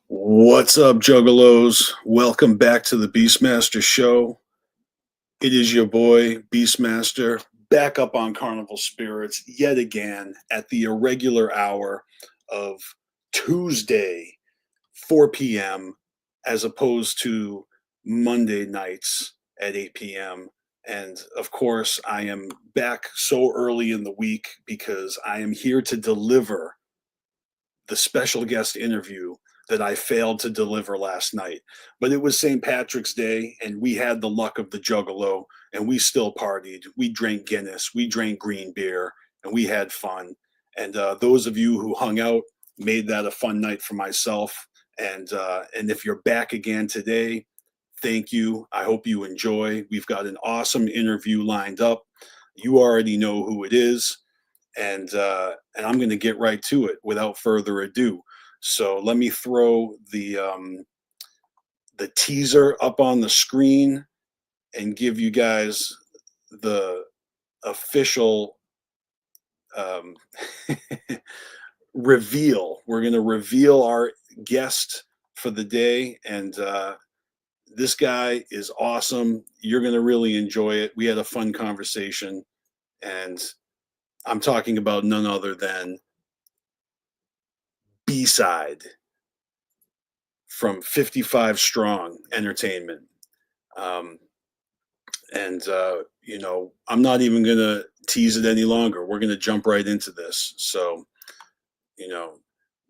What's up, Juggalos? Welcome back to the BeastMasteR show. It is your boy, BeastMasteR, back up on Carnival Spirits yet again at the irregular hour of Tuesday, 4 p.m., as opposed to Monday nights at 8 p.m. And of course, I am back so early in the week because I am here to deliver the special guest interview that I failed to deliver last night. But it was St. Patrick's Day, and we had the luck of the Juggalo, and we still partied. We drank Guinness, we drank green beer, and we had fun. And those of you who hung out made that a fun night for myself. And if you're back again today, thank you. I hope you enjoy. We've got an awesome interview lined up. You already know who it is, and I'm going to get right to it without further ado. So let me throw the teaser up on the screen and give you guys the official reveal. We're going to reveal our guest for the day, and this guy is awesome. You're going to really enjoy it. We had a fun conversation, and I'm talking about none other than B-CIDE from 55 Strong Entertainment. I'm not even going to tease it any longer. We're going to jump right into this. So,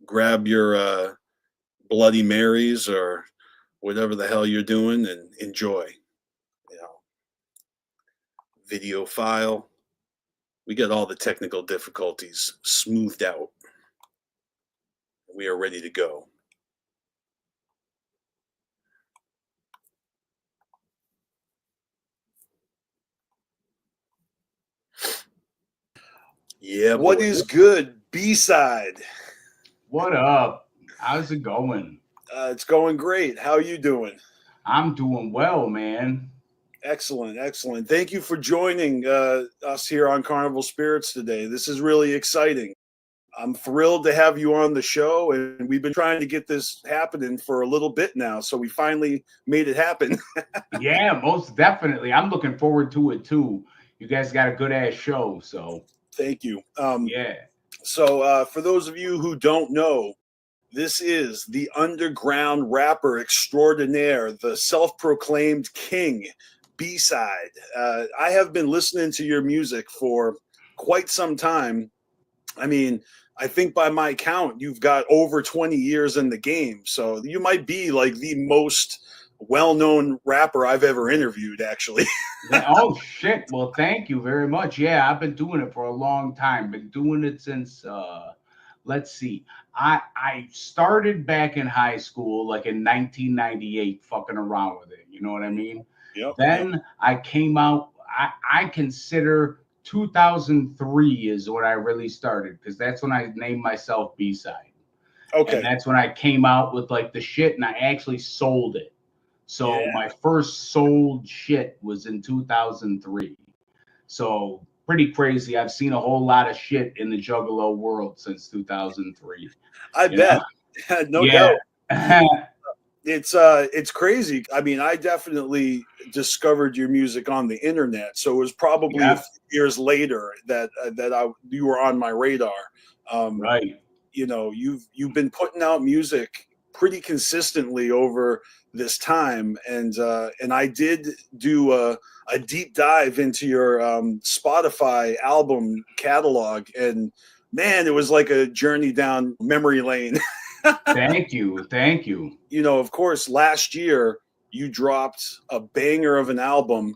grab your Bloody Marys or whatever the hell you're doing and enjoy. Video file. We got all the technical difficulties smoothed out. We are ready to go. Yeah. What is good, B-CIDE? What up? How's it going? It's going great. How are you doing? I'm doing well, man. Excellent, excellent. Thank you for joining us here on Carnival Spirits today. This is really exciting. I'm thrilled to have you on the show, and we've been trying to get this happening for a little bit now, so we finally made it happen. Yeah, most definitely. I'm looking forward to it too. You guys got a good ass show, so Thank you. yeah. So for those of you who don't know, this is the underground rapper extraordinaire, the self-proclaimed king, B-CIDE. I have been listening to your music for quite some time. I mean, I think by my count, you've got over 20 years in the game. So you might be like the most well-known rapper I've ever interviewed, actually. Oh shit. Well, thank you very much. Yeah, I've been doing it for a long time. Been doing it since let's see. I started back in high school, like in 1998, fucking around with it. You know what I mean? Yep. Then I came out. I consider 2003 is when I really started, because that's when I named myself B-CIDE. Okay. And that's when I came out with like the shit, and I actually sold it. So Yeah. my first sold shit was in 2003. So pretty crazy. I've seen a whole lot of shit in the Juggalo world since 2003. I bet. No doubt. It's crazy. I mean, I definitely discovered your music on the internet, so it was probably a few years later that you were on my radar. Right. You've been putting out music pretty consistently over this time, and I did do a deep dive into your Spotify album catalog, and man, it was like a journey down memory lane. Thank you. Thank you. Of course, last year you dropped a banger of an album,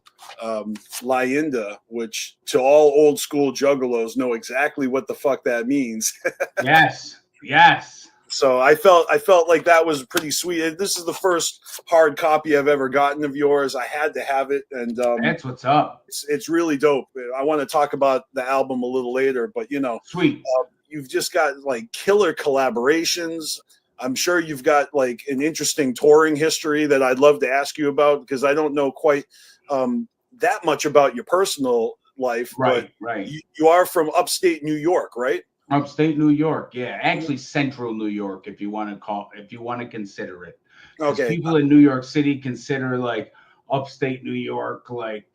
Linda, which to all old school juggalos know exactly what the fuck that means. Yes. Yes. So I felt like that was pretty sweet. This is the first hard copy I've ever gotten of yours. I had to have it, and that's what's up. It's really dope. I want to talk about the album a little later, but sweet. You've just got like killer collaborations. I'm sure you've got like an interesting touring history that I'd love to ask you about, because I don't know quite that much about your personal life. Right, but right. You are from upstate New York, right? Upstate New York, yeah. Actually, central New York, if you want to consider it. Because Okay. people in New York City consider like upstate New York like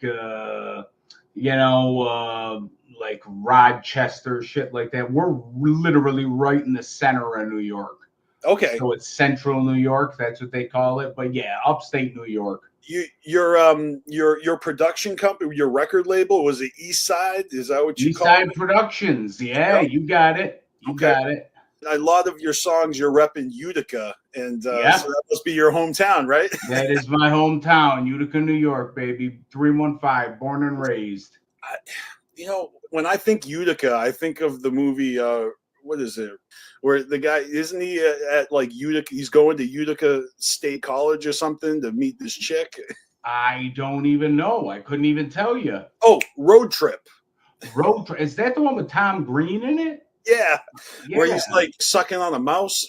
you know, like Rochester, shit like that. We're literally right in the center of New York. Okay. So it's central New York. That's what they call it. But yeah, upstate New York. Your production company, your record label, was it B-CIDE? Is that what you call B-CIDE it? Productions. Yeah, Yep. you got it. You Okay. got it. A lot of your songs you're repping Utica, and so Yeah, that must be your hometown, right? that is my hometown, Utica, New York, baby. 315, born and raised. When I think Utica, I think of the movie. What is it? Where the guy isn't he at like Utica? He's going to Utica State College or something to meet this chick. I don't even know. I couldn't even tell you. Oh, Road Trip. Is that the one with Tom Green in it? Yeah, where Yeah, he's like sucking on a mouse.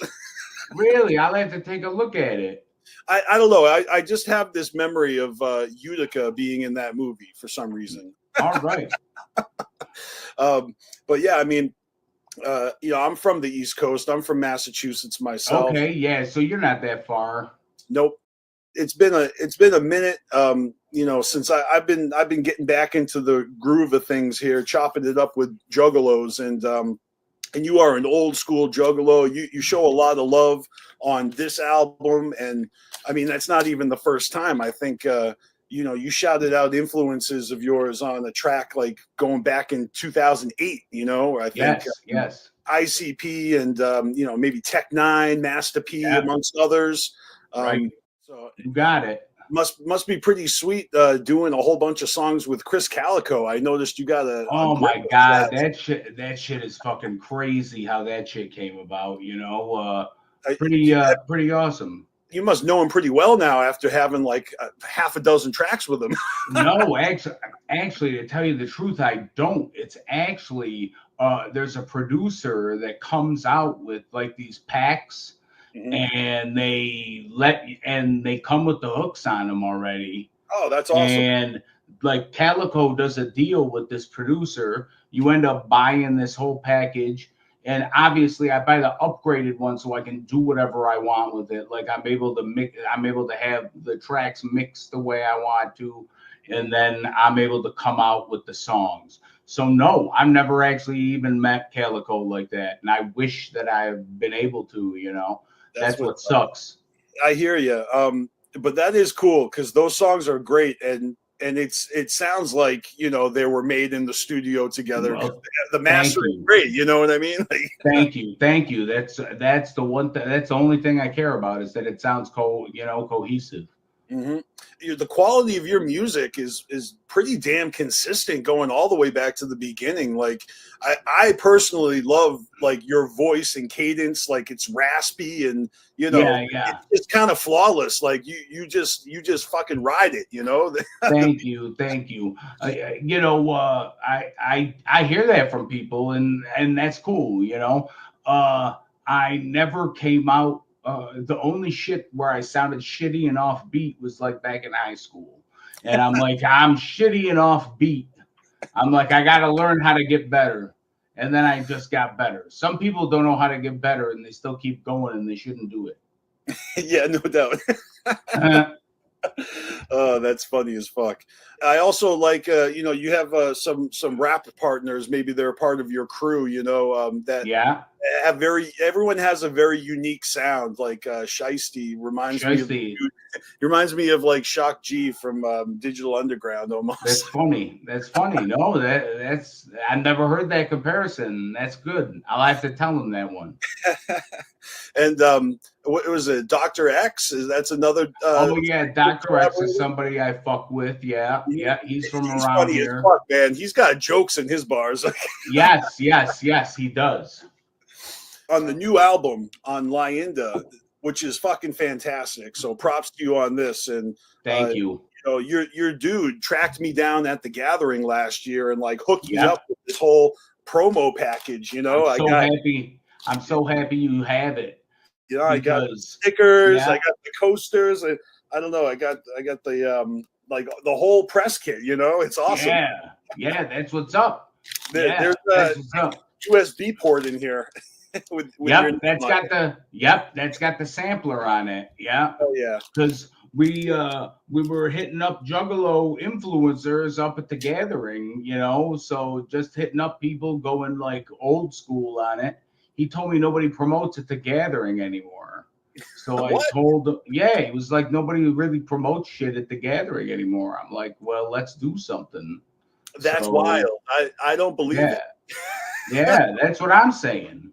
really. I'll have to take a look at it. I don't know. I just have this memory of Utica being in that movie for some reason. All right. But yeah, I mean, I'm from the East Coast. I'm from Massachusetts myself. Okay, yeah. So you're not that far. Nope. It's been a minute, since I've been getting back into the groove of things here, chopping it up with juggalos, and you are an old school juggalo. You show a lot of love on this album, and I mean that's not even the first time. I think you shouted out influences of yours on a track like going back in 2008. I think Yes. ICP and maybe Tech Nine, Master P, Yeah, amongst others. right. So You got it. must be pretty sweet doing a whole bunch of songs with Chris Calico. I noticed you got a Oh grip my on God, that. that shit is fucking crazy how that shit came about, I, pretty awesome. you must know him pretty well now after having like half a dozen tracks with him. No, actually, to tell you the truth, I don't. It's actually there's a producer that comes out with like these packs, Mhm. and they come with the hooks on them already. Oh, that's awesome. And like Calico does a deal with this producer. You end up buying this whole package. And obviously I buy the upgraded one so I can do whatever I want with it. Like I'm able to have the tracks mixed the way I want to, and then I'm able to come out with the songs. So no, I've never actually even met Calico like that. And I wish that I've been able to. That's That's what what sucks. I hear you. But that is cool because those songs are great, and it sounds like they were made in the studio together. Well, The thank mastering you. great. You know what I mean? Thank you. That's the one thing. That's the only thing I care about is that it sounds cohesive. Mm-hmm. The quality of your music is pretty damn consistent, going all the way back to the beginning. Like I personally love like your voice and cadence, like it's raspy and Yeah, yeah. it's kind of flawless. Like you just fucking ride it. Thank you, thank you. I hear that from people, and that's cool. I never came out. The only shit where I sounded shitty and offbeat was like back in high school, and I'm like, I'm shitty and offbeat. I'm like, I got to learn how to get better, and then I just got better. Some people don't know how to get better, and they still keep going, and they shouldn't do it. Yeah, no doubt. Oh, that's funny as fuck. I also like, you have some rap partners. Maybe they're a part of your crew. That Yeah, everyone has a very unique sound. Like Shiesty Shiesty. reminds me of like Shock G from Digital Underground almost. That's funny. That's funny. No, that's I never heard that comparison. That's good. I'll have to tell him that one. And what was it? Dr. X? That's another. Oh yeah, Dr. X is somebody I fuck with. Yeah, yeah, he's from He's around funny as here. fuck, man. He's got jokes in his bars. Yes, he does. On the new album on Lyinda, which is fucking fantastic. So props to you on this. And Thank you. your dude tracked me down at the gathering last year and like hooked me Yep. up with this whole promo package. I'm so happy you have it. I got the stickers, yeah. I got the coasters. I don't know. I got the like the whole press kit. It's awesome. Yeah, that's what's up. There's that's what's up. USB port in here. with That's got the sampler on it. Yeah. Oh yeah. Because we were hitting up Juggalo influencers up at the gathering, you know, so just hitting up people going like old school on it. He told me nobody promotes at the gathering anymore. So I What? told him, yeah, he was like, nobody really promotes shit at the gathering anymore. I'm like, well, let's do something. That's So wild. I don't believe yeah, it. yeah, that's what I'm saying.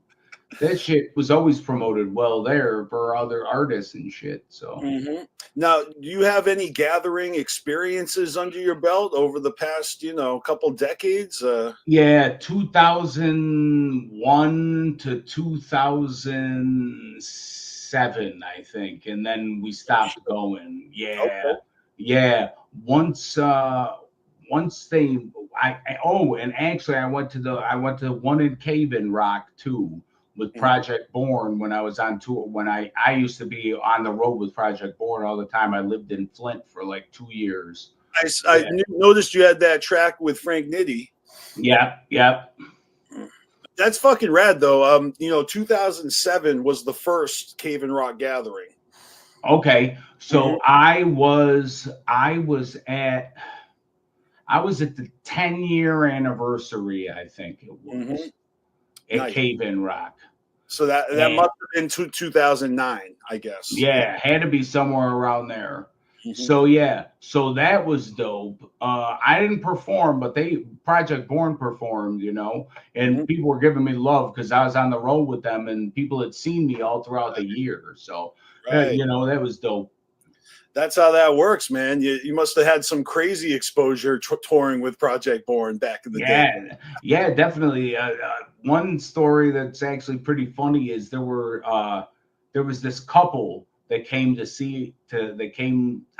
That shit was always promoted well there for other artists and shit. So Hmm. Now, do you have any gathering experiences under your belt over the past, couple decades? yeah, 2001 to 2007, I think, and then we stopped going. Yeah, Okay. yeah. Once, once they, oh, and actually, I went to one in Cave in Rock too with Mhm. Project Born when I was on tour. When I used to be on the road with Project Born all the time. I lived in Flint for like 2 years. I noticed you had that track with Frank Nitti. Yeah, yeah. That's fucking rad, though. 2007 was the first Cave and Rock gathering. Okay, Hmm. so I was at the 10-year anniversary, I think it Hmm. was, at Nice. Cave in Rock. So that And must have been 2009, I guess. yeah, had to be somewhere around there. Hmm. So yeah, so that was dope. I didn't perform, but they Project Born performed, you know, Hmm. and people were giving me love because I was on the road with them, and people had seen me all throughout the year. So Right. you know, that was dope. That's how that works, man. You must have had some crazy exposure touring with Project Born back in the day. Yeah, yeah, definitely. One story that's actually pretty funny is there was this couple that came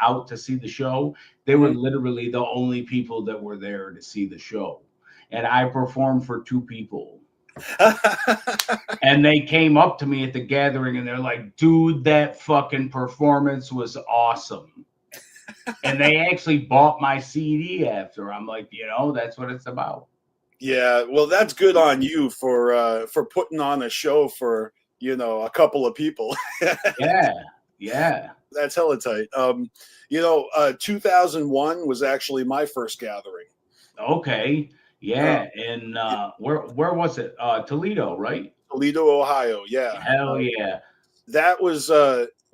out to see the show. They were Hmm. literally the only people that were there to see the show, and I performed for two people. And they came up to me at the gathering and they're like, "Dude, that fucking performance was awesome." And they actually bought my CD after. I'm like, you know, that's what it's about. Yeah, well, that's good on you for putting on a show for a couple of people. Yeah, yeah. That's hella tight. 2001 was actually my first gathering. Okay. Uh, Yeah. And where was it? Toledo, right? Toledo, Ohio. Yeah, Hell yeah. that was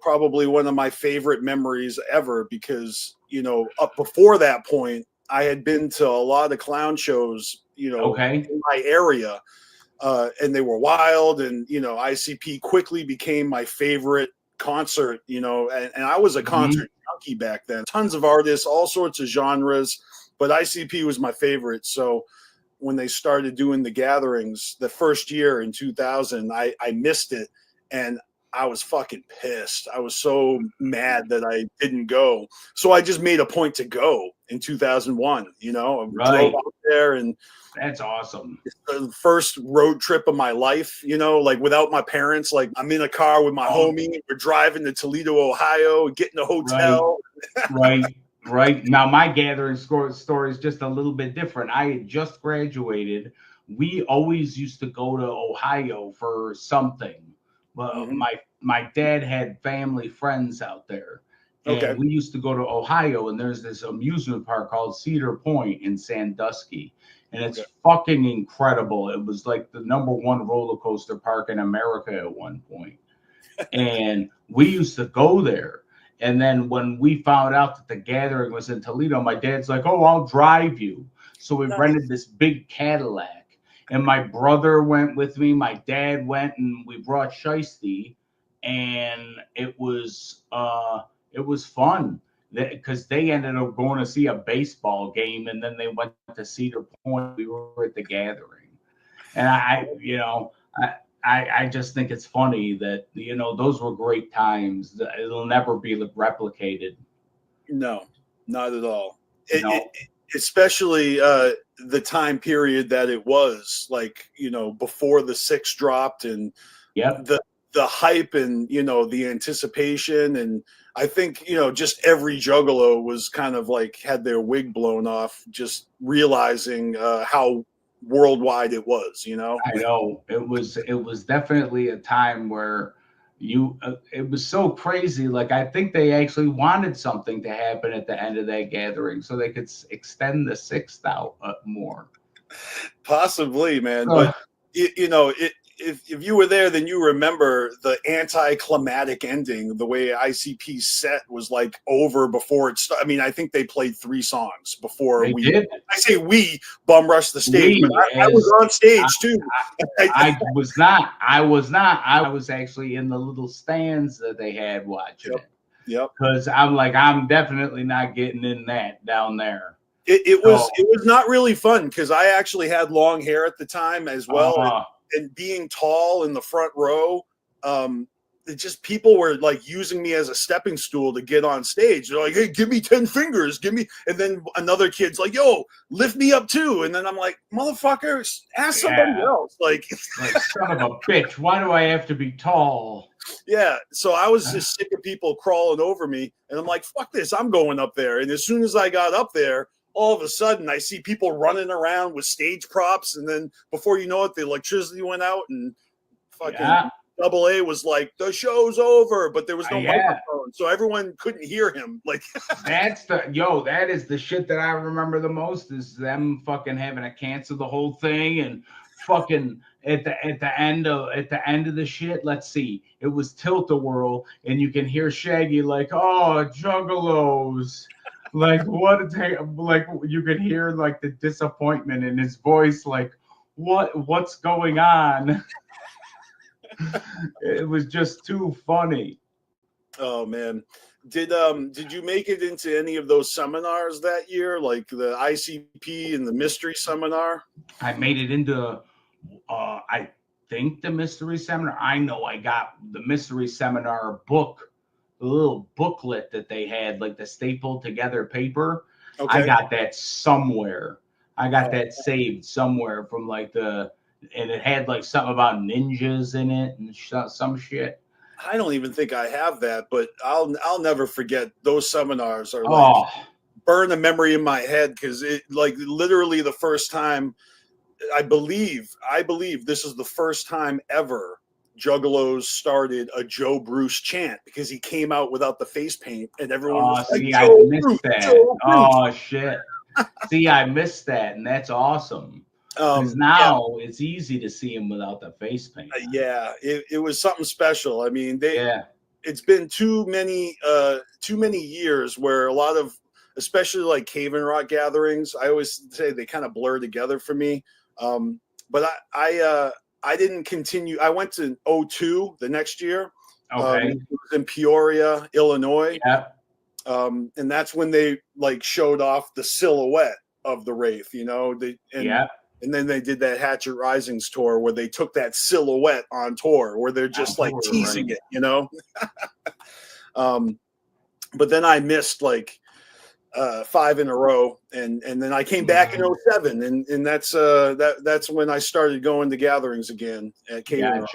probably one of my favorite memories ever because up before that point, I had been to a lot of clown shows, Okay. in my area, and they were wild. And ICP quickly became my favorite concert. And I was a Hmm. concert junkie back then. Tons of artists, all sorts of genres, but ICP was my favorite. So when they started doing the gatherings the first year in 2000, I missed it, and I was fucking pissed. I was so mad that I didn't go. So I just made a point to go in 2001. I drove Right. out there, and That's awesome. the first road trip of my life, like without my parents. Like, I'm in a car with my Oh, homie. We're driving to Toledo, Ohio, getting a right. hotel. Right. Right. Now my gathering story is just a little bit different. I had just graduated. We always used to go to Ohio for something. Well, Hmm. my dad had family friends out there, Okay. and we used to go to Ohio. And there's this amusement park called Cedar Point in Sandusky, and Okay. it's fucking incredible. It was like the number one roller coaster park in America at one point, and we used to go there. And then when we found out that the gathering was in Toledo, my dad's like, "Oh, I'll drive you." So we rented this big Cadillac, and my brother went with me. My dad went, and we brought Shiesty, and it was fun because they ended up going to see a baseball game, and then they went to Cedar Point. We were at the gathering, and I just think it's funny that those were great times. It'll never be replicated. No, not at all. No. Especially the time period that it was, like, before the six dropped, and Yep. the hype, and the anticipation. And I think just every juggalo was kind of like had their wig blown off, just realizing how worldwide it was. I know it was definitely a time where it was so crazy. Like, I think they actually wanted something to happen at the end of that gathering so they could extend the sixth out more. Possibly, man. But if you were there, then you remember the anticlimactic ending. The way ICP's set was like over before it started. I mean, I think they played 3 songs before They we. did. I say we bum rushed the stage, We but I was on stage too. I was not. I was not. I was actually in the little stands that they had watching Yep. it. Yep. Because I'm like, I'm definitely not getting in that down there. It was not really fun because I actually had long hair at the time as well, and being tall in the front row, it just people were like using me as a stepping stool to get on stage. They're like, "Hey, give me 10 fingers, give me," and then another kid's like, "Yo, lift me up too," and then I'm like, "Motherfucker, ask somebody else." Like son of a bitch, why do I have to be tall? Yeah, so I was just sick of people crawling over me, and I'm like, "Fuck this, I'm going up there." And as soon as I got up there, all of a sudden I see people running around with stage props, and then before you know it, the electricity went out, and fucking Double A was like, "The show's over," but there was no microphone, so everyone couldn't hear him. Like that is the shit that I remember the most, is them fucking having to cancel the whole thing, and fucking at the end of the shit. Let's see, it was Tilt-A-Whirl, and you can hear Shaggy like, "Oh, Juggalos." Like, like you could hear like the disappointment in his voice, like, what's going on? It was just too funny. Oh man. Did you make it into any of those seminars that year, like the ICP and the mystery seminar? I made it into I think the mystery seminar. I know I got the mystery seminar book, the little booklet that they had, like the stapled together paper. Okay. I got that somewhere. I got that saved somewhere from like and it had like something about ninjas in it and some shit. I don't even think I have that, but I'll never forget those seminars. Are like burn a memory in my head, because it like literally the first time. I believe this is the first time ever Juggalos started a Joe Bruce chant, because he came out without the face paint and everyone was like, I missed that. Shit. See, I missed that, and that's awesome. Because now it's easy to see him without the face paint. Yeah, it was something special. I mean, it's been too many years where a lot of, especially like cave and rock gatherings, I always say they kind of blur together for me. But I didn't continue. I went to 02 the next year. Okay. It was in Peoria, Illinois. Yeah. And that's when they like showed off the silhouette of the Wraith, you know. And then they did that Hatchet Risings tour where they took that silhouette on tour, where they're just like teasing it, you know. But then I missed like 5 in a row, and then I came back in 07, and that's when I started going to gatherings again at Cave.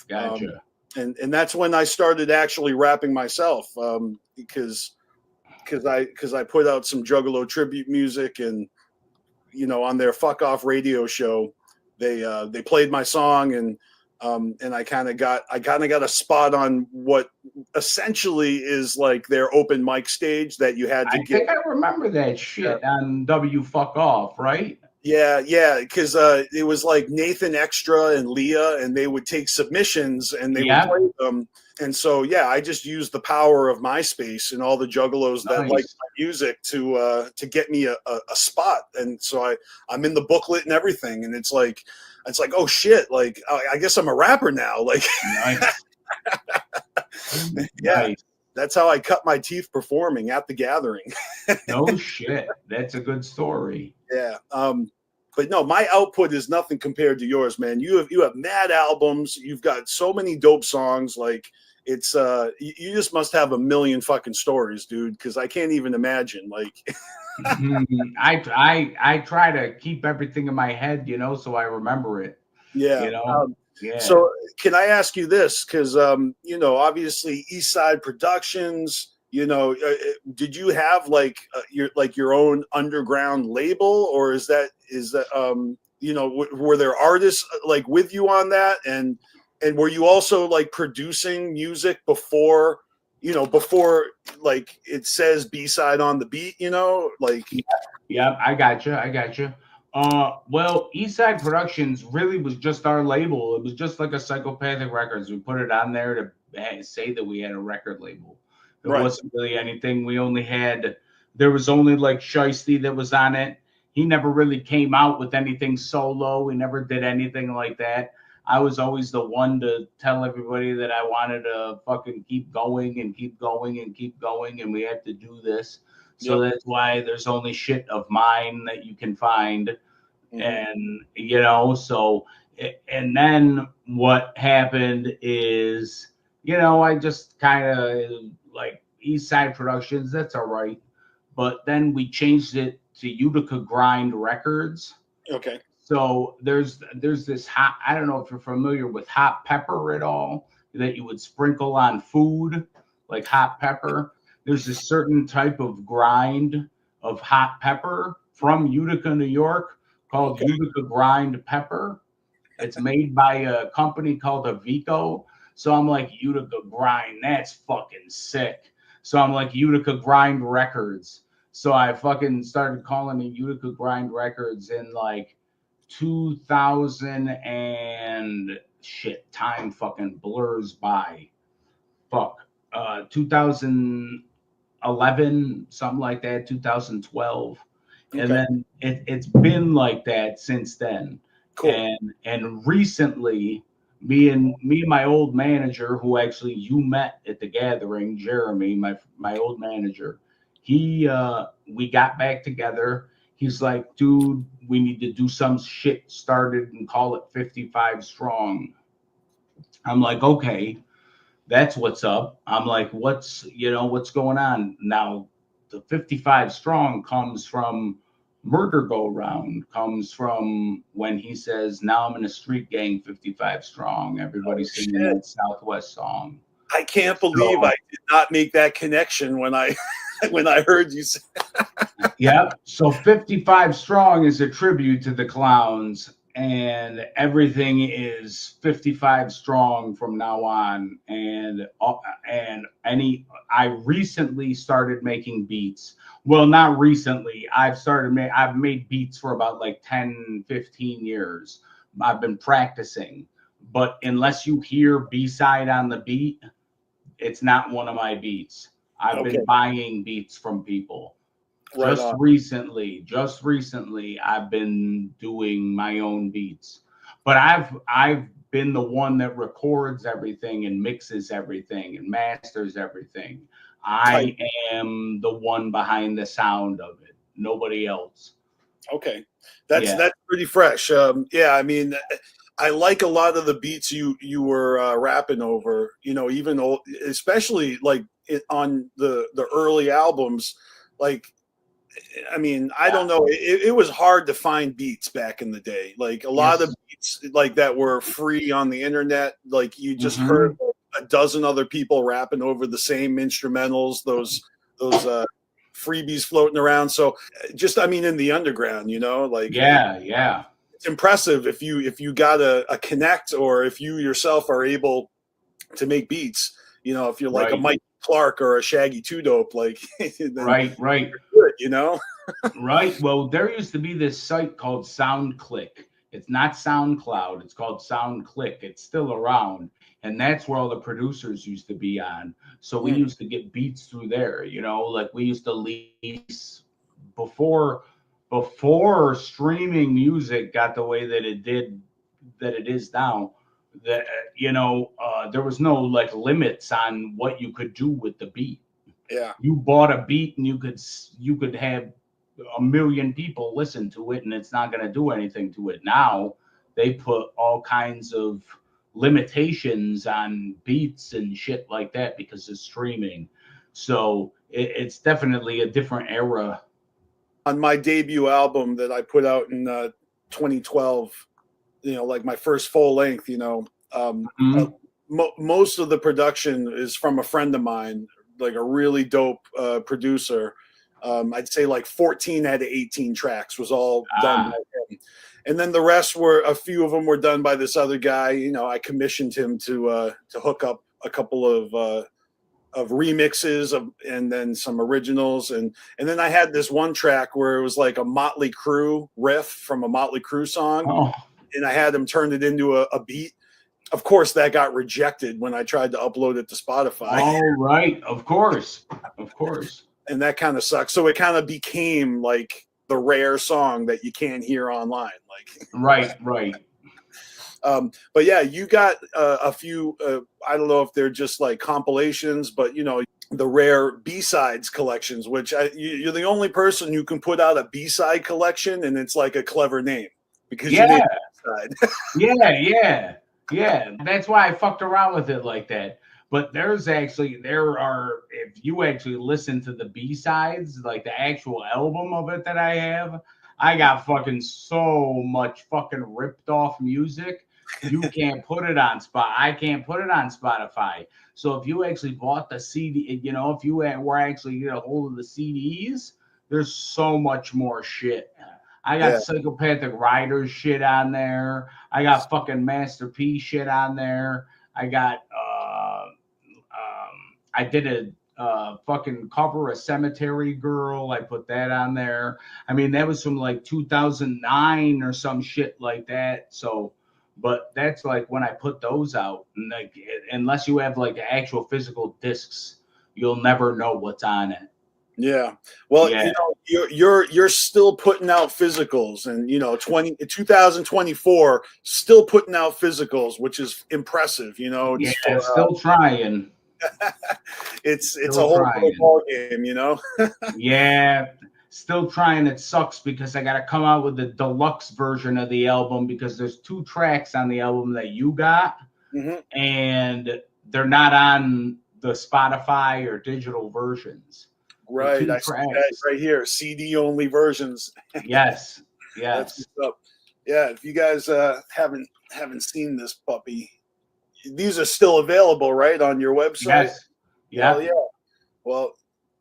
Gotcha. And that's when I started actually rapping myself, because I put out some Juggalo tribute music, and you know, on their Fuck Off radio show, they played my song, and I kind of got a spot on what essentially is like their open mic stage that you had to get. I think I remember that shit on W Fuck Off, right? Yeah, because it was like Nathan Extra and Leah, and they would take submissions and they would play them. And so, I just used the power of MySpace and all the Juggalos that like my music to get me a spot. And so I'm in the booklet and everything. And it's like, oh shit, like I guess I'm a rapper now. Like, that's how I cut my teeth performing at the gathering. No shit, that's a good story. Yeah. But no, my output is nothing compared to yours, man. You have mad albums. You've got so many dope songs. Like, it's you just must have a million fucking stories, dude, because I can't even imagine. Like, I try to keep everything in my head, you know, so I remember it. Yeah. You know. So can I ask you this? Because you know, obviously B-CIDE Productions. You know, did you have like your own underground label, or is that you know, were there artists like with you on that? And And were you also like producing music before, before like it says B-side on the beat, like? Yeah, I got you. I got you. Well, Eastside Productions really was just our label. It was just like a Psychopathic Records. We put it on there to say that we had a record label. It Right. wasn't really anything. There was only like Shiesty that was on it. He never really came out with anything solo. He never did anything like that. I was always the one to tell everybody that I wanted to fucking keep going and keep going and keep going, and we had to do this. So Yep. that's why there's only shit of mine that you can find. Mhm. And, and then what happened is, I just kind of like East Side Productions, that's all right. But then we changed it to Utica Grind Records. Okay. So there's this hot, I don't know if you're familiar with hot pepper at all, that you would sprinkle on food, like hot pepper. There's a certain type of grind of hot pepper from Utica, New York, called Okay. Utica Grind Pepper. It's made by a company called Avico. So I'm like, Utica Grind, that's fucking sick. So I'm like, Utica Grind Records. So I fucking started calling it Utica Grind Records in like 2000 and shit, time fucking blurs by. Fuck. 2011, something like that, 2012. And Okay. then it's been like that since then. Cool. And recently, me and my old manager, who actually you met at the gathering, Jeremy, my old manager, we got back together. He's like, dude, we need to do some shit started and call it 55 Strong. I'm like, okay, that's what's up. I'm like, what's going on now? The 55 Strong comes from Murder Go Round, comes from when he says, now I'm in a street gang 55 Strong. Everybody's singing Shit. that Southwest song. I can't believe So, I did not make that connection when I when I heard you say. yeah. So 55 Strong is a tribute to the Clowns, and everything is 55 strong from now on. I recently started making beats. Well, not recently. I've made beats for about like 10, 15 years. I've been practicing. But unless you hear B-side on the beat, it's not one of my beats. I've Okay. been buying beats from people. Right on. Just recently, I've been doing my own beats, but I've been the one that records everything and mixes everything and masters everything. Tight. I am the one behind the sound of it. Nobody else. Okay. That's Yeah. that's pretty fresh. Yeah, I mean, I like a lot of the beats you were rapping over. Even old, especially like on the early albums. Like, I mean, I don't know. It was hard to find beats back in the day. Like a lot of Yes. beats like that were free on the internet. Like you just heard Hmm. a dozen other people rapping over the same instrumentals. Those freebies floating around. So just, I mean, in the underground, like Yeah. Yeah. it's impressive if you got a connect, or if you yourself are able to make beats. If you're like a Right. Mike Clark or a Shaggy Two Dope, like then Right. Right. you're good. Right. Well, there used to be this site called SoundClick. It's not SoundCloud. It's called SoundClick. It's still around, and that's where all the producers used to be on. So we Mm, used to get beats through there. Like we used to lease before before streaming music got the way that it did, that it is now. That there was no like limits on what you could do with the beat. yeah. You bought a beat and you could have a million people listen to it and it's not going to do anything to it. Now they put all kinds of limitations on beats and shit like that because of streaming. So it's definitely a different era. On my debut album that I put out in 2012, like my first full length, Mhm. most of the production is from a friend of mine, like a really dope producer. I'd say like 14 out of 18 tracks was all done by Ah, him. and then the rest were, a few of them were done by this other guy. You know, I commissioned him to hook up a couple of remixes and then some originals, and then I had this one track where it was like a Motley Crue riff from a Motley Crue song, Oh, and I had him turn it into a beat. Of course, that got rejected when I tried to upload it to Spotify. all right. Of course. And that kind of sucks. So it kind of became like the rare song that you can't hear online. Like, Right. But yeah, you got a few. I don't know if they're just like compilations, but you know, the rare B-sides collections, which you're the only person who can put out a B-side collection, and it's like a clever name because you named B-side. Yeah. That's why I fucked around with it like that. But there are, if you actually listen to the B-sides, like the actual album of it that I have, I got fucking so much fucking ripped off music. You can't put it on I can't put it on Spotify. So if you actually bought the CD, you know, if you were actually get a hold of the CDs, there's so much more shit. I got Psychopathic Riders shit on there. I got fucking Master P shit on there. I got I did a fucking cover, a Cemetery Girl. I put that on there. I mean, that was from like 2009 or some shit like that. So, but that's like when I put those out, and like, unless you have like actual physical discs, you'll never know what's on it. Yeah. Well, you know, you're still putting out physicals, and you know, 2024 still putting out physicals, which is impressive, you know. Still trying. It's a whole ball game, you know. Yeah, still trying. It sucks because I got to come out with the deluxe version of the album because there's 2 tracks on the album that you got, and they're not on the Spotify or digital versions. Right, I see that right here. CD only versions. Yes. That's what's up. Yeah, if you guys haven't seen this puppy, these are still available, right, on your website? Yes. Yeah. Well,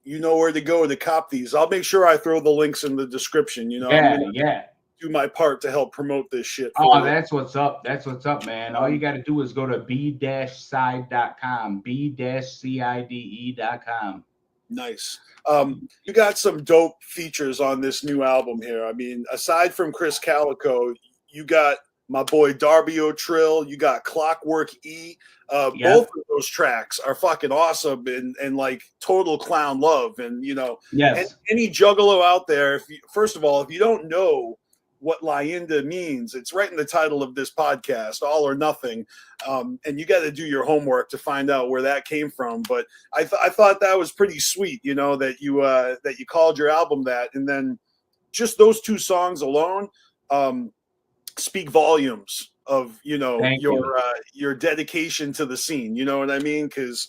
you know where to go to cop these. I'll make sure I throw the links in the description. You know, I'm gonna do my part to help promote this shit. That's what's up. That's what's up, man. All you got to do is go to B-CIDE.com, B-CIDE.com. Nice. You got some dope features on this new album here. I mean, aside from Chris Calico, you got my boy Darby O'Trill, you got Clockwork E. Both of those tracks are fucking awesome and like total clown love. And you know, any juggalo out there, first of all, if you don't know what Leyenda means, it's right in the title of this podcast, All or Nothing, and you got to do your homework to find out where that came from. But I thought that was pretty sweet, you know, that you called your album that, and then just those 2 songs alone speak volumes of, you know, your dedication to the scene. You know what I mean? Because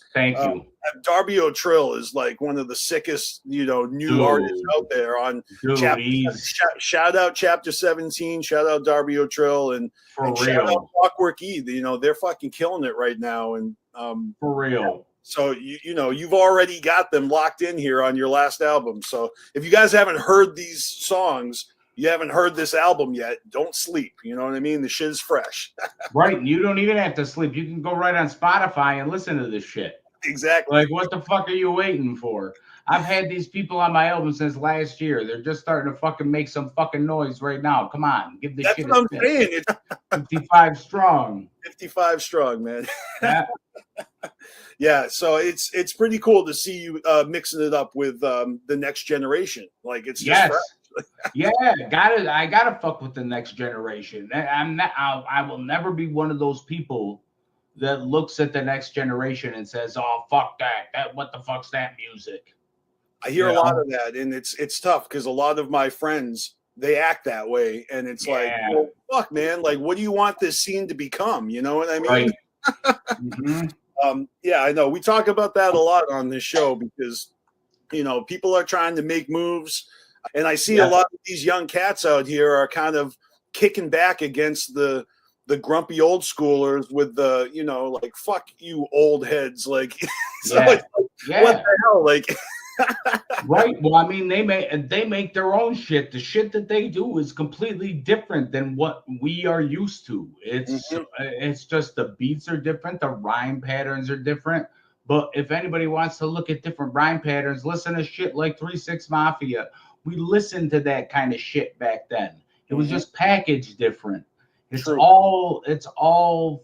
Darby O'Trill is like one of the sickest, you know, new artists out there. On shout out Chapter 17, shout out Darby O'Trill, and shout out Clockwork E. You know, they're fucking killing it right now. And for real. So you know, you've already got them locked in here on your last album. So if you guys haven't heard these songs, you haven't heard this album yet, don't sleep. You know what I mean? The shit is fresh. Right. You don't even have to sleep. You can go right on Spotify and listen to this shit. Exactly. Like, what the fuck are you waiting for? I've had these people on my album since last year. They're just starting to fucking make some fucking noise right now. Come on. Give this shit a spin. That's what I'm saying. It's 55 strong. 55 strong, man. Yeah. Yeah, so it's pretty cool to see you mixing it up with the next generation. Like, it's just fresh. I gotta fuck with the next generation. I will never be one of those people that looks at the next generation and says, "Oh, fuck that! What the fuck's that music?" I hear a lot of that, and it's tough because a lot of my friends, they act that way, and it's like, well, fuck, man, like, what do you want this scene to become? You know what I mean? Right. Yeah, I know. We talk about that a lot on this show because, you know, people are trying to make moves. And I see a lot of these young cats out here are kind of kicking back against the grumpy old schoolers with the, you know, like, fuck you old heads. Like, what the hell? Like, Right. Well, I mean, they make their own shit. The shit that they do is completely different than what we are used to. Mhm. It's just the beats are different, the rhyme patterns are different. But if anybody wants to look at different rhyme patterns, listen to shit like 3 6 Mafia. We listened to that kind of shit back then. It was Mhm. just packaged different. True. It's all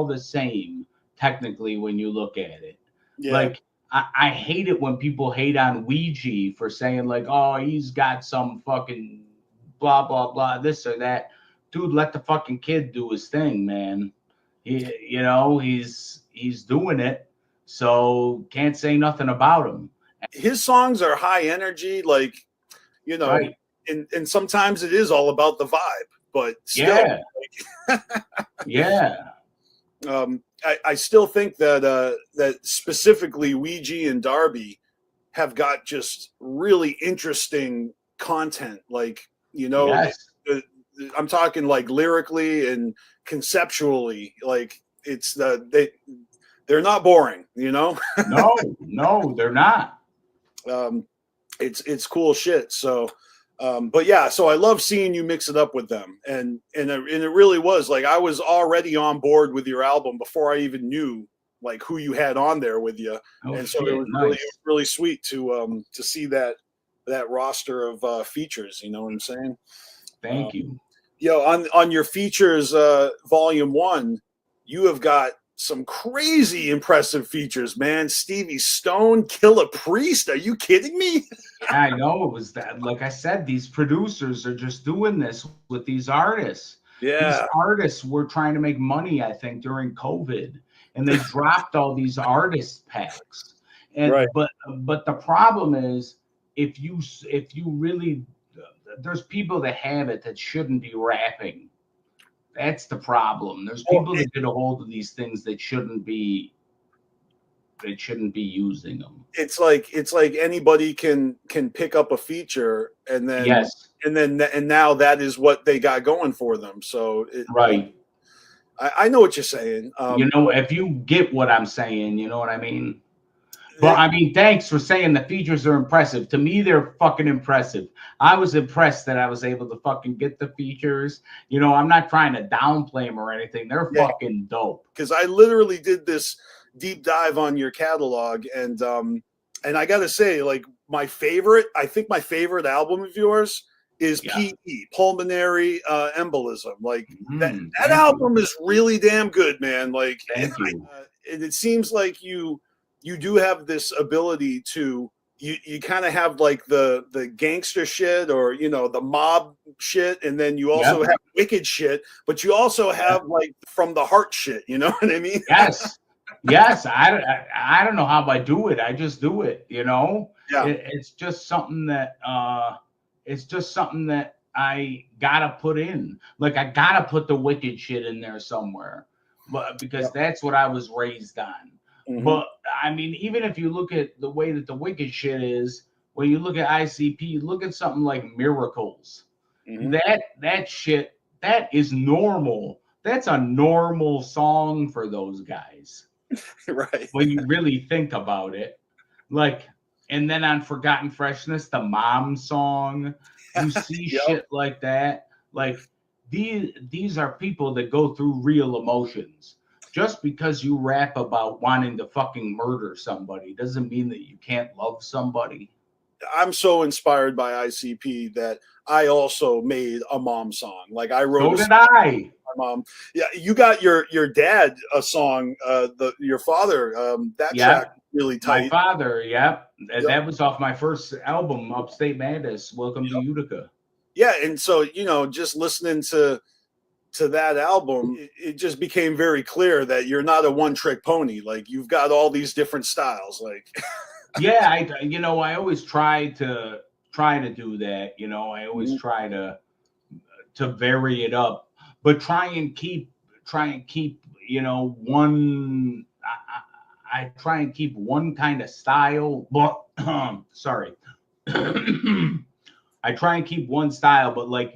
the same technically when you look at it. Yeah. Like I hate it when people hate on Ouija for saying like, oh, he's got some fucking blah blah blah, this or that. Dude, let the fucking kid do his thing, man. He's doing it, so can't say nothing about him. His songs are high energy, like, you know, Right? and sometimes it is all about the vibe, but still, Yeah, yeah, I still think that that specifically Ouija and Darby have got just really interesting content. Like, you know, yes. I'm talking like lyrically and conceptually. Like, it's they're not boring. You know, No, no, they're not. um, it's cool shit. So. But yeah, so I love seeing you mix it up with them, and it really was like I was already on board with your album before I even knew like who you had on there with you, Oh and so it shit, was really nice. sweet to see that roster of features. You know what I'm saying? Um, Thank you. on your features, volume 1, you have got some crazy impressive features, man. Stevie Stone, Killer Priest. Are you kidding me? Yeah, I know it was that. Like I said, these producers are just doing this with these artists. These Yeah, artists were trying to make money, I think, during COVID, and they dropped all these artist packs. right. But the problem is, if you really, there's people that have it that shouldn't be rapping. That's the problem. There's Well, people that get a hold of these things that shouldn't be using them. it's like anybody can pick up a feature Yes, and now that is what they got going for them. So right. I know what you're saying. If you get what I'm saying, you know what I mean? But They, I mean, thanks for saying the features are impressive. To me, they're fucking impressive. I was impressed that I was able to fucking get the features. I'm not trying to downplay them or anything. They're yeah, fucking dope. because I literally did this deep dive on your catalog, and I gotta say, like I think my favorite album of yours is Yeah. PE, Pulmonary Embolism. Like that Thank you. album is really damn good, man. Like, Thank you. and it seems like you do have this ability to you kind of have like the gangster shit, or the mob shit, and then you also Yep. have wicked shit, but you also have Yep. like from the heart shit. You know what I mean? Yes. Yes. I don't know how I do it. I just do it. Yeah. It's just something that I gotta put in. Like I gotta put the wicked shit in there somewhere, but Yeah. because that's what I was raised on. Hmm. But I mean, even if you look at the way that the wicked shit is, when you look at ICP, look at something like Miracles. Hmm. That shit that is normal. That's a normal song for those guys Right. when you really think about it. Like, and then on Forgotten Freshness, the mom song, you see Yep. shit like that. Like these are people that go through real emotions. Just because you rap about wanting to fucking murder somebody doesn't mean that you can't love somebody. I'm so inspired by ICP that I also made a mom song. Like I wrote So a did song I. for my mom. Yeah, you got your dad a song. Your father, that track Yep. really My tight. father, yep. Yep. That was off my first album, Upstate Madness. Welcome to Utica. Yeah, and so just listening to that album, it just became very clear that you're not a one trick pony. Like you've got all these different styles. Like, Yeah, I always try to do that. I always try to vary it up, but try and keep one. I try and keep one kind of style, but sorry. I try and keep one style, but like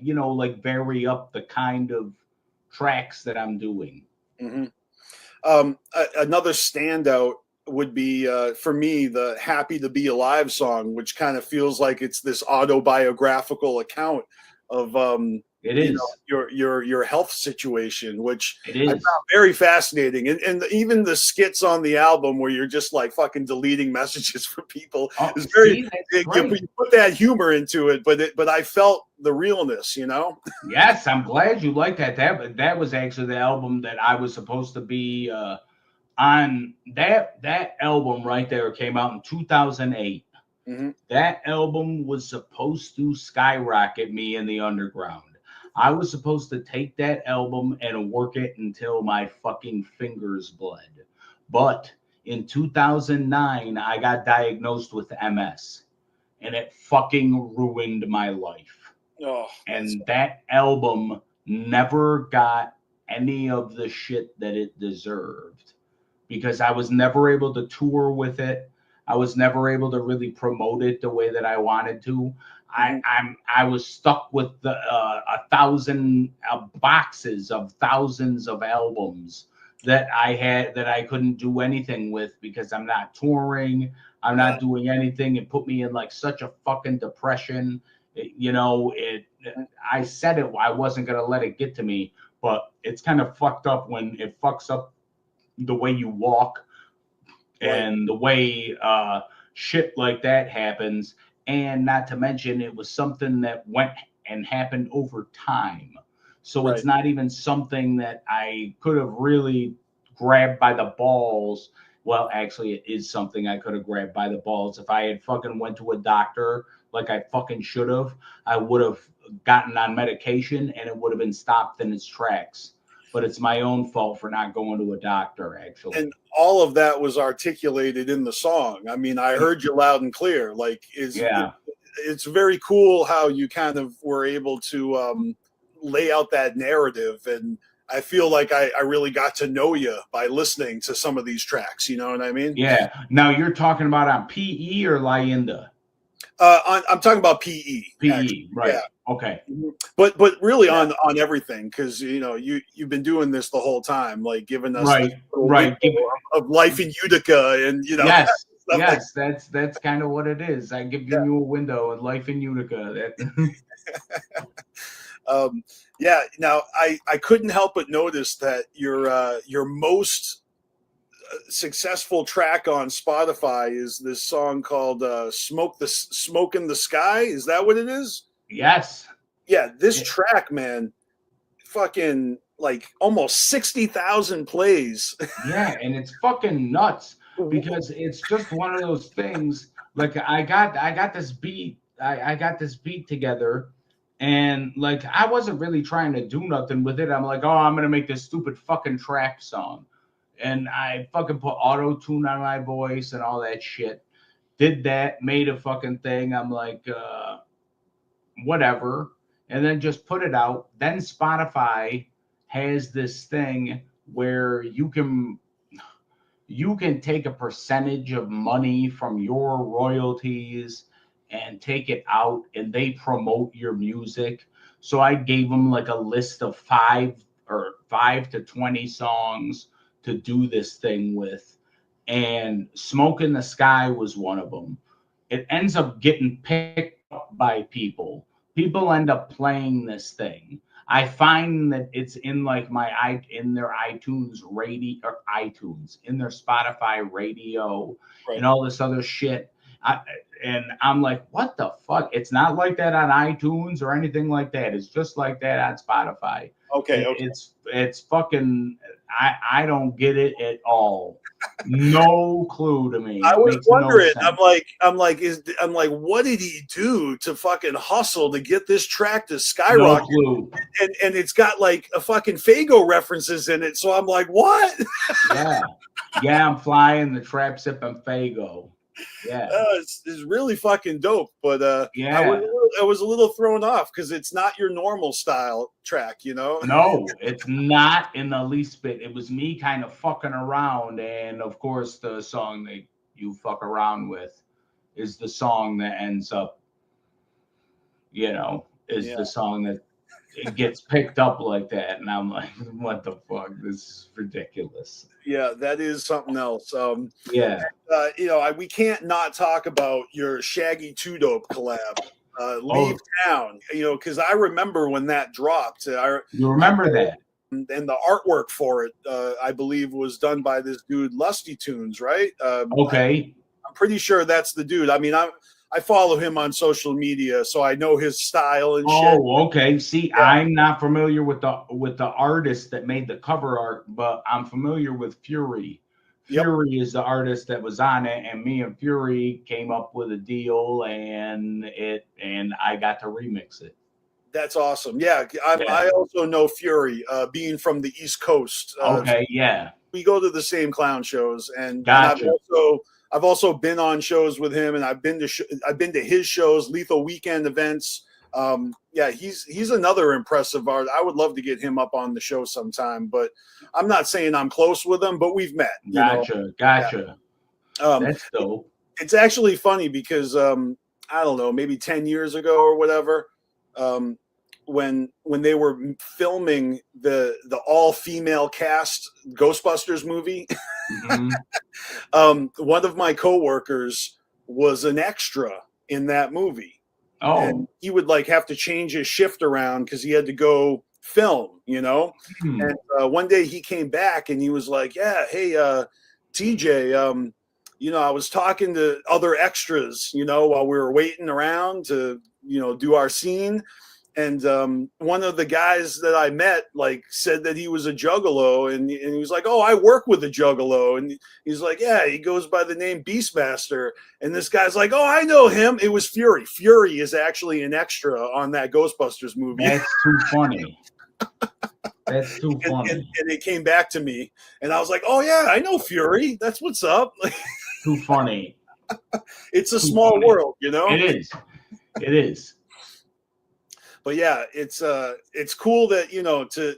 vary up the kind of tracks that I'm doing. mhm. Another standout would be for me the "Happy to Be Alive" song, which kind of feels like it's this autobiographical account of It you know is. your health situation, which It I is. found very fascinating. And even the skits on the album where you're just like fucking deleting messages for people Oh, is very, see, that's you great. put that humor into it, but I felt the realness, you know. Yes, I'm glad you like that. That was actually the album that I was supposed to be on. That album right there came out in 2008. Hmm. That album was supposed to skyrocket me in the underground. I was supposed to take that album and work it until my fucking fingers bled. But in 2009, I got diagnosed with MS, and it fucking ruined my life. Oh, that's And that album never got any of the shit that it deserved because I was never able to tour with it. I was never able to really promote it the way that I wanted to. mhm. I was stuck with the 1,000 boxes of thousands of albums that I had that I couldn't do anything with because I'm not touring. I'm Yeah, not doing anything. It put me in like such a fucking depression. It. I said it. I wasn't gonna let it get to me, but it's kind of fucked up when it fucks up the way you walk right, and the way shit like that happens. And not to mention, it was something that went and happened over time. So it's right. not even something that I could have really grabbed by the balls. Well, actually, it is something I could have grabbed by the balls. If I had fucking went to a doctor like I fucking should have, I would have gotten on medication and it would have been stopped in its tracks. But it's my own fault for not going to a doctor, And actually. all of that was articulated in the song. I mean, I heard you loud and clear. Like, Yeah. it's very cool how you kind of were able to lay out that narrative. And I feel like I really got to know you by listening to some of these tracks. You know what I mean? Yeah. Now you're talking about on PE or Lyinda? I'm talking about PE actually. PE, Yeah. right. Okay. Mhm. But really Yeah. on everything, because you know you've been doing this the whole time, like giving us this Right. little window Right. Give it. of life in Utica, and you know Yes. stuff like Yes. That's kind of what it is. I give that. you a window in life in Utica. That Um, yeah. Now I couldn't help but notice that your most successful track on Spotify is this song called "Smoke in the Sky." Is that what it is? yes. Yeah, this Yeah. track, man, fucking like almost 60,000 plays. Yeah, and it's fucking nuts because it's just one of those things. Like I got this beat. I got this beat together, and like I wasn't really trying to do nothing with it. I'm like, oh, I'm gonna make this stupid fucking trap song, and I fucking put auto tune on my voice and all that shit. Did that, made a fucking thing. I'm like, whatever, and then just put it out. Then Spotify has this thing where you can take a percentage of money from your royalties and take it out and they promote your music. So I gave them like a list of 5 to 20 songs to do this thing with. And Smoke in the Sky was one of them. It ends up getting picked up by people. People end up playing this thing. I find that it's in like in their iTunes radio or iTunes in their Spotify radio Right. and all this other shit. I, and I'm like, what the fuck? It's not like that on iTunes or anything like that. It's just like that on Spotify. Okay. Okay. It's fucking. I don't get it at all. No clue to me. I It was makes no wondering. sense. I'm like, what did he do to fucking hustle to get this track to No skyrocket? clue. And it's got like a fucking Fago references in it. So I'm like, what? Yeah. Yeah, I'm flying the trap sipping Fago. Yeah. It's really fucking dope. But Yeah. I was a little thrown off because it's not your normal style track, you know. No, it's not in the least bit. It was me kind of fucking around. And of course, the song that you fuck around with is the song that ends up, is Yeah. the song that it gets picked up like that, and I'm like, what the fuck? This is ridiculous. Yeah, that is something else. Yeah. We can't not talk about your Shaggy Two Dope collab. Leave Oh, Town, because I remember when that dropped. you remember that? And the artwork for it, I believe, was done by this dude Lusty Tunes, right? Okay. I'm pretty sure that's the dude. I mean, I follow him on social media, so I know his style and shit. Oh, okay. See, Yeah. I'm not familiar with the artist that made the cover art, but I'm familiar with Fury. Yep. Fury is the artist that was on it, and me and Fury came up with a deal, and I got to remix it. That's awesome. Yeah, I also know Fury, being from the East Coast. Okay, yeah. We go to the same clown shows, and Gotcha. I've also been on shows with him, and I've been to his shows, Lethal Weekend events. Yeah, he's another impressive art. I would love to get him up on the show sometime, but I'm not saying I'm close with him, but we've met. Gotcha. Yeah. That's dope. It's actually funny because I don't know, maybe 10 years ago or whatever, when they were filming the all-female cast Ghostbusters movie, one of my coworkers was an extra in that movie. Oh, and he would like have to change his shift around because he had to go film, And one day he came back and he was like, "Yeah, hey, TJ, I was talking to other extras, while we were waiting around to, do our scene." And one of the guys that I met like said that he was a juggalo, and he was like, "Oh, I work with a juggalo," and he's like, "Yeah, he goes by the name BeastMaster." And this guy's like, "Oh, I know him. It was Fury. Fury is actually an extra on that Ghostbusters movie." That's too funny. That's too funny. And it came back to me, and I was like, "Oh yeah, I know Fury. That's what's up." Too funny. It's a small world, It is. It is. But yeah, it's cool that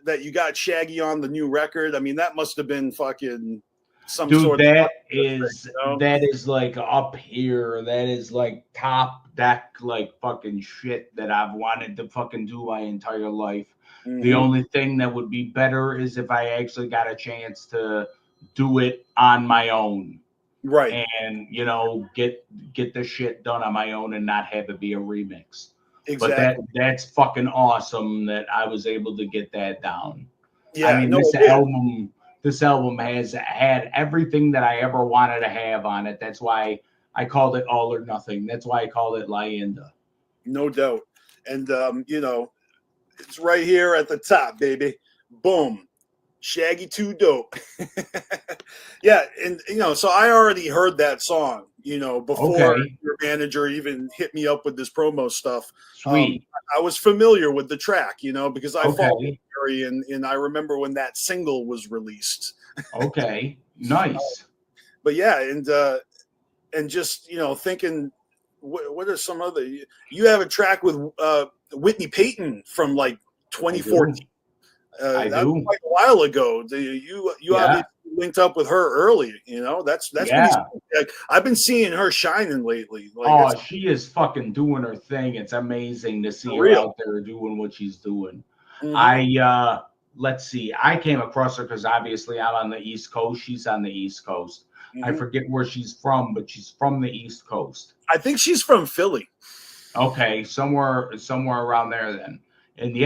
that you got Shaggy on the new record. I mean, that must have been fucking some sort of that is like up here. That is like top deck, like fucking shit that I've wanted to fucking do my entire life. Mm-hmm. The only thing that would be better is if I actually got a chance to do it on my own. Right. And get the shit done on my own and not have it be a remix. Exactly. But that's fucking awesome that I was able to get that down. Yeah, I mean, this album has had everything that I ever wanted to have on it. That's why I called it All or Nothing. That's why I called it Leyenda. No doubt. And it's right here at the top, baby. Boom. Shaggy Too Dope. Yeah, and so I already heard that song, before your manager even hit me up with this promo stuff. Sweet. I was familiar with the track, because I followed Barry, and I remember when that single was released. Okay, nice. But yeah, and just thinking, what are some other? You have a track with Whitney Payton from like 2014. I that do. was quite a while ago. You obviously linked up with her early. That's like, I've been seeing her shining lately. Like, she is fucking doing her thing. It's amazing to see her out there doing what she's doing. Mm-hmm. Let's see. I came across her because obviously I'm on the East Coast. She's on the East Coast. Mm-hmm. I forget where she's from, but she's from the East Coast. I think she's from Philly. Okay, somewhere around there then. And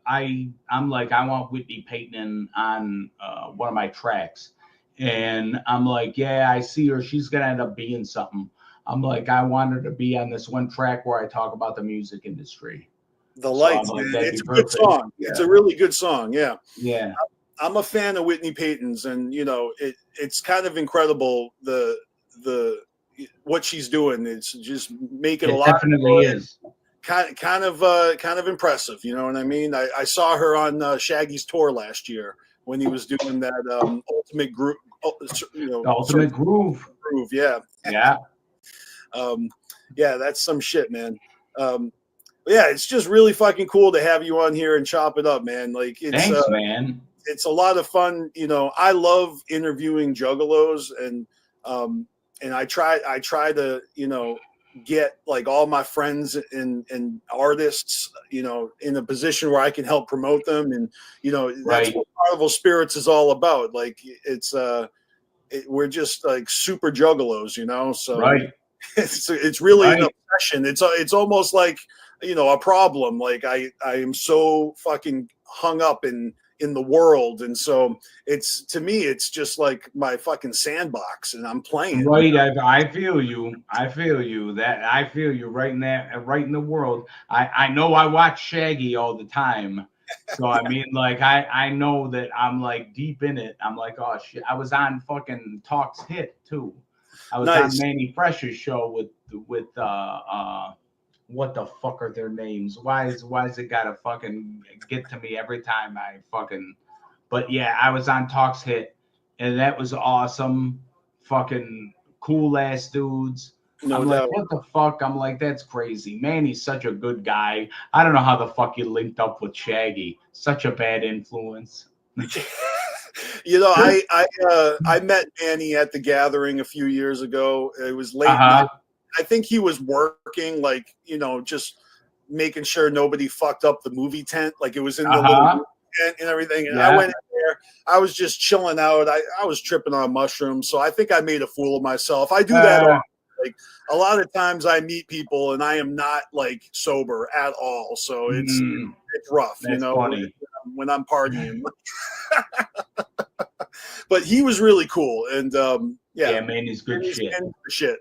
I'm like, I want Whitney Payton on one of my tracks. And I'm like, yeah, I see her. She's going to end up being something. I'm like, I want her to be on this one track where I talk about the music industry. The Lights, man. It's a good song. Yeah. It's a really good song. Yeah. Yeah. I'm a fan of Whitney Payton's, and, it's kind of incredible what she's doing. It's just making a lot of definitely is. Kind of impressive, you know what I mean? I saw her on Shaggy's tour last year when he was doing that Ultimate Groove, Ultimate Groove, yeah. Yeah, that's some shit, man. Yeah, it's just really fucking cool to have you on here and chop it up, man. Like, thanks, man. It's a lot of fun. I love interviewing juggalos, and I try to get like all my friends and artists, in a position where I can help promote them. And, that's Right. what Carnival Spirits is all about. Like we're just like super juggalos, so Right. it's really an Right. obsession. It's almost like, a problem. Like I am so fucking hung up in the world. And so to me, it's just like my fucking sandbox and I'm playing. Right, I feel you. I feel you. That I feel you right in that, right in the world. I know I watch Shaggy all the time, so I mean, like I know that I'm like deep in it. I'm like, oh shit. I was on fucking Talks Hit too. I was on Nice. Manny Fresh's show with what the fuck are their names? Why is it gotta fucking get to me every time I fucking? But yeah, I was on Talks Hit, and that was awesome. Fucking cool ass dudes. No I'm like, doubt. what the fuck? I'm like, that's crazy. Man, he's such a good guy. I don't know how the fuck you linked up with Shaggy. Such a bad influence. I met Manny at the Gathering a few years ago. It was late night. Uh-huh. I think he was working, like, just making sure nobody fucked up the movie tent. Like it was in the little Uh-huh. tent and everything. And I Yeah. went in there. I was just chilling out. I was tripping on mushrooms. So I think I made a fool of myself. I do that all. Like a lot of times I meet people and I am not like sober at all. So it's rough, That's funny. when I'm partying. But he was really cool. And Yeah, man, he's good shit. Shit.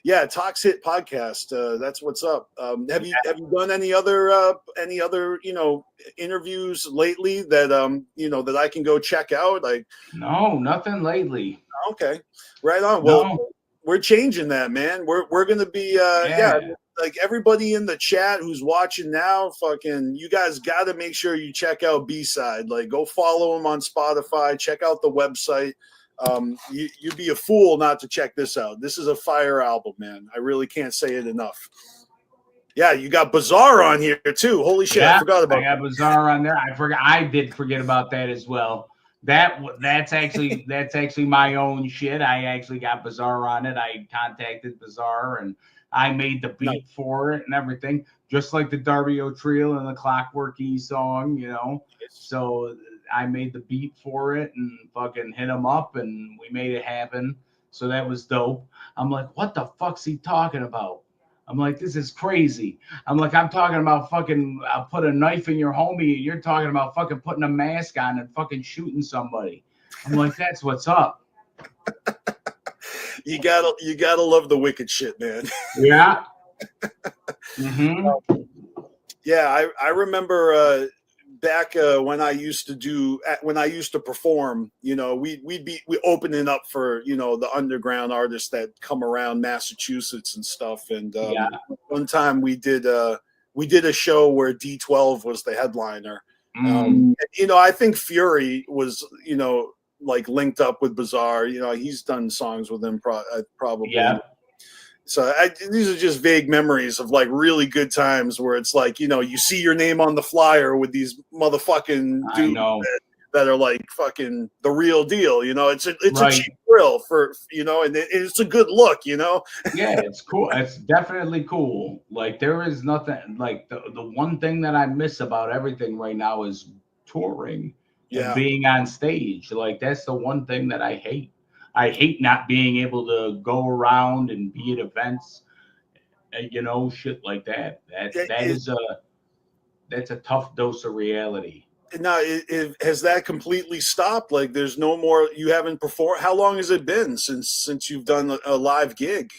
Yeah. Talks Hit podcast. That's what's up. Have you done any other interviews lately that that I can go check out? Like, No, nothing lately. okay, right on. No. Well, we're changing that, man. We're gonna be like everybody in the chat who's watching now, fucking, you guys got to make sure you check out B-CIDE. Like, go follow him on Spotify. Check out the website. You'd be a fool not to check this out. This is a fire album, man. I really can't say it enough. Yeah, you got Bizarre on here too. Holy shit, I forgot about that. I got Bizarre on there. I did forget about that as well. That's actually my own shit. I actually got Bizarre on it. I contacted Bizarre and I made the beat for it and everything, just like the Dario Trio and the Clockwork E song, So I made the beat for it and fucking hit him up and we made it happen. So that was dope. I'm like, what the fuck's he talking about? I'm like, this is crazy. I'm like, I'm talking about fucking put a knife in your homie and you're talking about fucking putting a mask on and fucking shooting somebody. I'm like, that's what's up. You gotta love the wicked shit, man. Yeah. Yeah, I remember back when I used to perform, we'd be opening up for the underground artists that come around Massachusetts and stuff. And one time we did a show where D12 was the headliner. I think Fury was like linked up with Bizarre. He's done songs with him probably. Yeah. So these are just vague memories of like really good times where it's like, you see your name on the flyer with these motherfucking dudes that are like fucking the real deal. It's a cheap thrill for, and it's a good look, Yeah, it's cool. It's definitely cool. Like there is nothing like the one thing that I miss about everything right now is touring and being on stage. Like that's the one thing that I hate. I hate not being able to go around and be at events, shit like that. That's a tough dose of reality. Now, has that completely stopped? Like, there's no more. You haven't performed. How long has it been since you've done a live gig?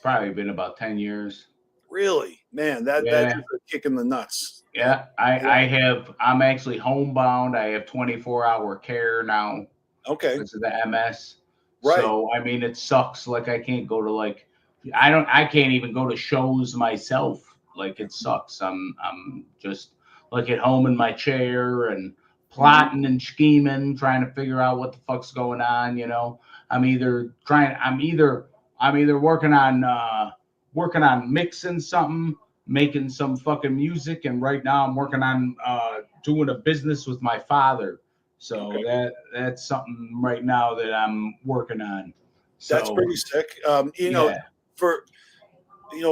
Probably been about 10 years. Really, man, that's a kick in the nuts. Yeah, I'm actually homebound. I have 24-hour care now. Okay. Because of the MS. Right. So I mean, it sucks. Like I can't go to I can't even go to shows myself. Like it sucks. I'm just like at home in my chair and plotting and scheming, trying to figure out what the fuck's going on. I'm either working on mixing something, making some fucking music, and right now I'm working on doing a business with my father. So that's something right now that I'm working on. That's So pretty sick. yeah. For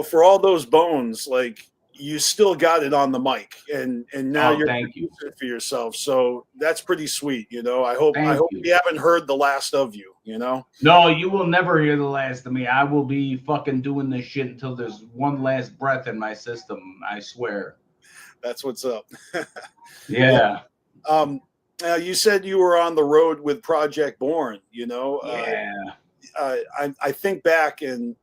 for all those bones, like you still got it on the mic, and now Oh, you're thank you. producing it for yourself. So that's pretty sweet. I hope Thank you. we haven't heard the last of you. No, you will never hear the last of me. I will be fucking doing this shit until there's one last breath in my system. I swear. That's what's up. Yeah. Yeah. Now you said you were on the road with Project Born. Yeah. I think back, and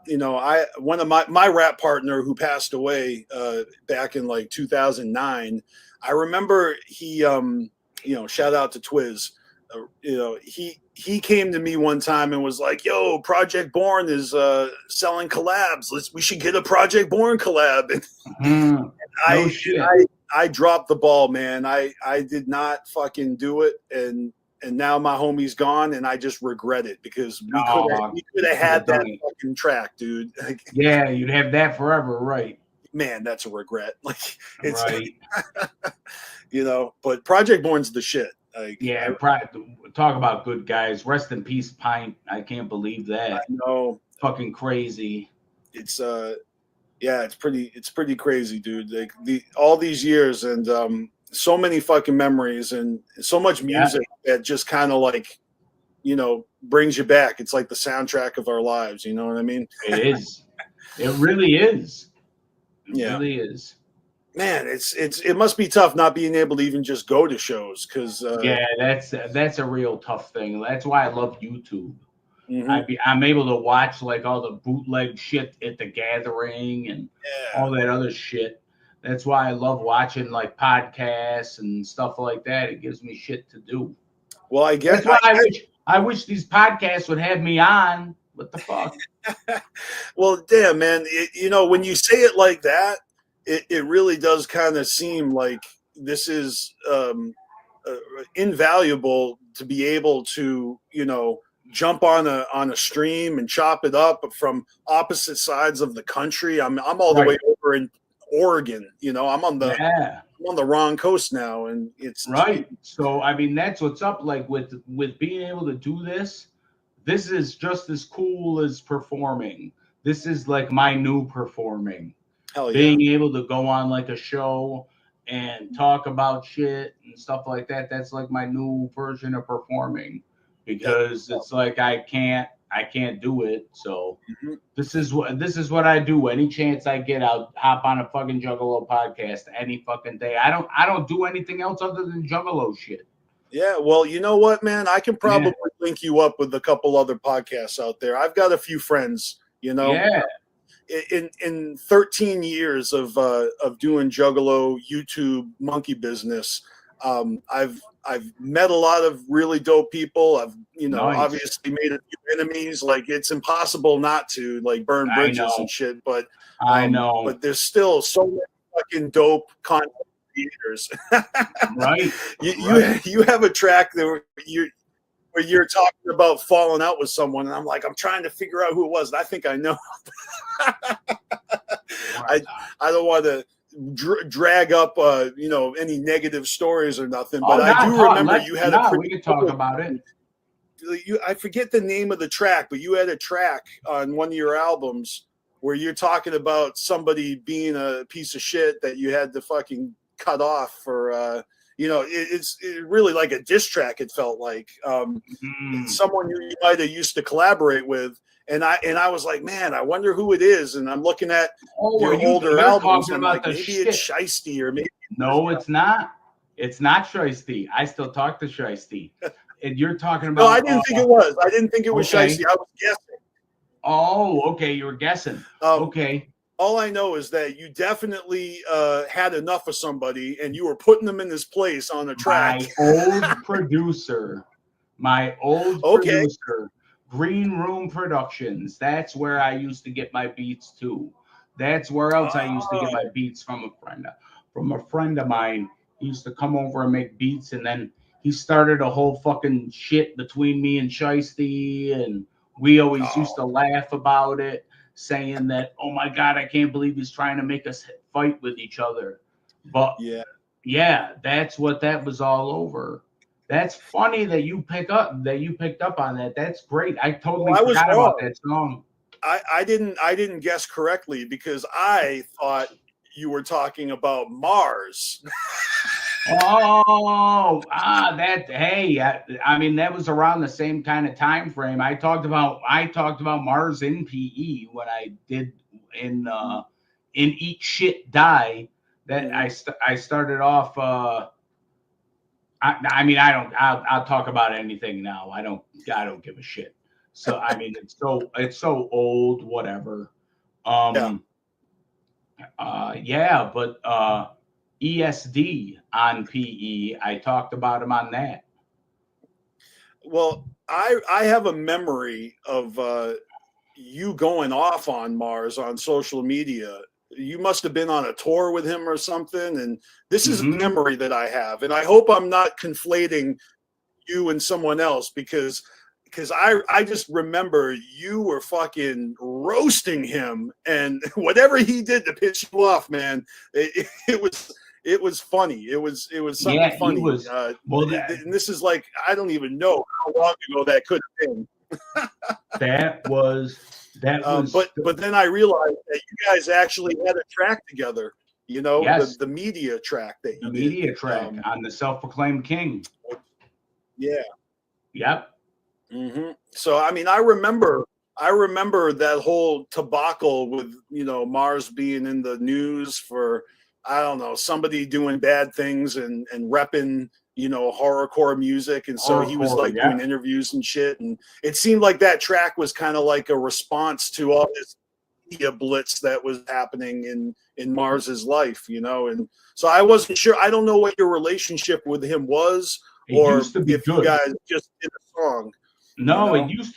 I one of my rap partner who passed away back in like 2009. I remember he shout out to Twiz. He came to me one time and was like, "Yo, Project Born is selling collabs. We should get a Project Born collab." And No I shit. I dropped the ball, man. I did not fucking do it, and now my homie's gone, and I just regret it because we could have had that fucking track, dude. Like, yeah, you'd have that forever, right? man, that's a regret. Like, it's Right. But Project Born's the shit. Like, Yeah, talk about good guys. Rest in peace, Pint. I can't believe that. I know. Fucking crazy. It's yeah, it's pretty crazy, dude. Like all these years, and so many fucking memories, and so much music that just kind of like brings you back. It's like the soundtrack of our lives. You know what I mean? It is. It really is. It Yeah. really is. Man, it must be tough not being able to even just go to shows because yeah, that's a real tough thing. That's why I love YouTube. Mhm. I'm able to watch like all the bootleg shit at the gathering and all that other shit. That's why I love watching like podcasts and stuff like that. It gives me shit to do. Well, I guess That's why I wish these podcasts would have me on. What the fuck? Well, damn, man. When you say it like that, it really does kind of seem like this is invaluable to be able to jump on a stream and chop it up from opposite sides of the country. I'm all the way over in Oregon. I'm on the wrong coast now, and it's right. So I mean, that's what's up. Like with being able to do this. This is just as cool as performing. This is like my new performing. Hell yeah. Being able to go on like a show and talk about shit and stuff like that. That's like my new version of performing because it's like I can't do it. So this is what I do. Any chance I get, I'll hop on a fucking Juggalo podcast any fucking day. I don't do anything else other than Juggalo shit. Yeah, well, you know what, man? I can probably link you up with a couple other podcasts out there. I've got a few friends, Yeah. In 13 years of doing Juggalo YouTube monkey business, I've met a lot of really dope people. I've obviously made a few enemies. Like it's impossible not to like burn bridges and shit. But I know. But there's still so many fucking dope content creators. Right. You have a track where you're talking about falling out with someone, and I'm like, I'm trying to figure out who it was. And I think I know. I don't want to drag up any negative stories or nothing, but I do remember you had we can talk about it. I forget the name of the track, but you had a track on one of your albums where you're talking about somebody being a piece of shit that you had to fucking cut off for it's really like a diss track. It felt like someone you might have used to collaborate with, and I was like, man, I wonder who it is. And I'm looking at your older albums, and like maybe it's Shiesty, or maybe it's not. It's not Shiesty. I still talk to Shiesty, and you're talking about. No, I didn't think it was. I didn't think it was Shiesty. I was guessing. Oh, okay, you were guessing. Okay. All I know is that you definitely had enough of somebody, and you were putting them in this place on a track. My old producer, Green Room Productions. That's where I used to get my beats too. That's where else I used to get my beats from a friend of mine. He used to come over and make beats, and then he started a whole fucking shit between me and Shiesty, and we always used to laugh about it, saying that, oh my God, I can't believe he's trying to make us fight with each other. But yeah, that's what that was all over. That's funny that you picked up on that. That's great. I totally Well, I was forgot about wrong. that song. I didn't guess correctly because I thought you were talking about Mars. Hey, I mean that was around the same kind of time frame. I talked about Mars in PE when I did in Eat Shit Die. That I started off. I mean I'll talk about anything now. I don't give a shit. So I mean it's so old. Whatever. Yeah. Yeah, but ESD on PE. I talked about him on that. Well, I have a memory of you going off on Mars on social media. You must have been on a tour with him or something. And this is a memory that I have. And I hope I'm not conflating you and someone else because I just remember you were fucking roasting him and whatever he did to piss you off, man, it was funny. It was something Yeah, he funny. was. Well, And this is like I don't even know how long ago that could have been. that was. But then I realized that you guys actually had a track together. You know, Yes, the media track that the you did. media track on the Self-Proclaimed King. Yeah. Yep. So I mean, I remember that whole debacle with Mars being in the news for I don't know somebody doing bad things and repping horrorcore music, and so he was Horrorcore, like doing yeah. interviews and shit, and it seemed like that track was kind of like a response to all this media blitz that was happening in Mars's life, and so I wasn't sure. I don't know what your relationship with him was, It or used to be if you good. guys just did a song. No, it used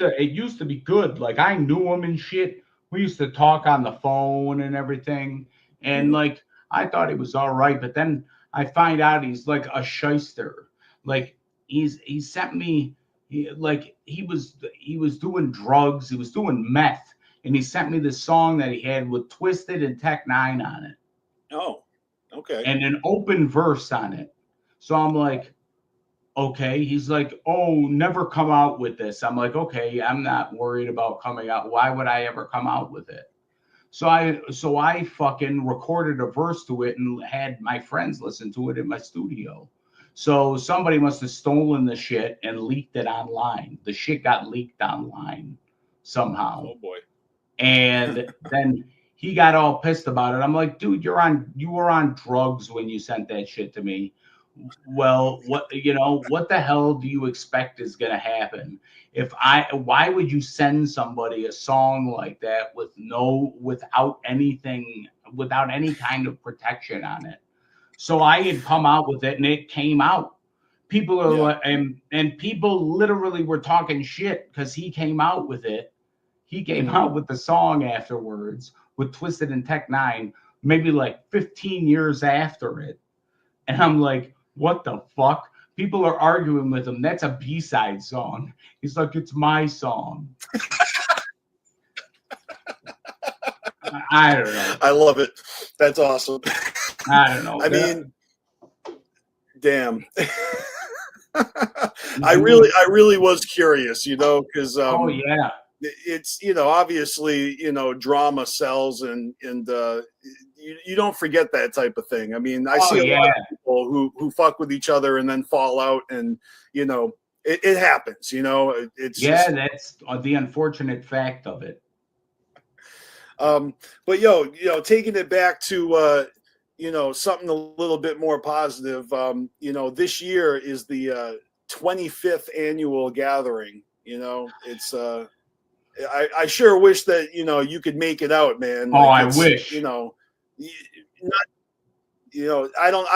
to be good. Like I knew him and shit. We used to talk on the phone and everything. And like I thought he was all right, but then I find out he's like a shyster. Like he sent me he was doing drugs, he was doing meth, and he sent me this song that he had with Twisted and Tech Nine on it. Oh, okay. And an open verse on it. So I'm like, okay. He's like, oh, never come out with this. I'm like, okay, I'm not worried about coming out. Why would I ever come out with it? So I fucking recorded a verse to it and had my friends listen to it in my studio. So somebody must have stolen the shit and leaked it online. The shit got leaked online somehow. Oh boy. And then he got all pissed about it. I'm like, dude, you were on drugs when you sent that shit to me. Well, what the hell do you expect is going to happen? Why would you send somebody a song like that without any kind of protection on it? So I had come out with it and it came out. People are like, and people literally were talking shit because he came out with it. He came out with the song afterwards with Twisted and Tech Nine, maybe like 15 years after it. And I'm like, what the fuck? People are arguing with him. That's a B-side song. He's like, it's my song. I don't know. I love it. That's awesome. I don't know. I mean, damn. I really was curious, because oh yeah, it's obviously drama sells and you don't forget that type of thing. I mean, I see a lot of people who fuck with each other and then fall out, and it happens. It's that's the unfortunate fact of it. But taking it back to something a little bit more positive. This year is the 25th annual gathering. It's I sure wish that you could make it out, man. Oh, I wish. I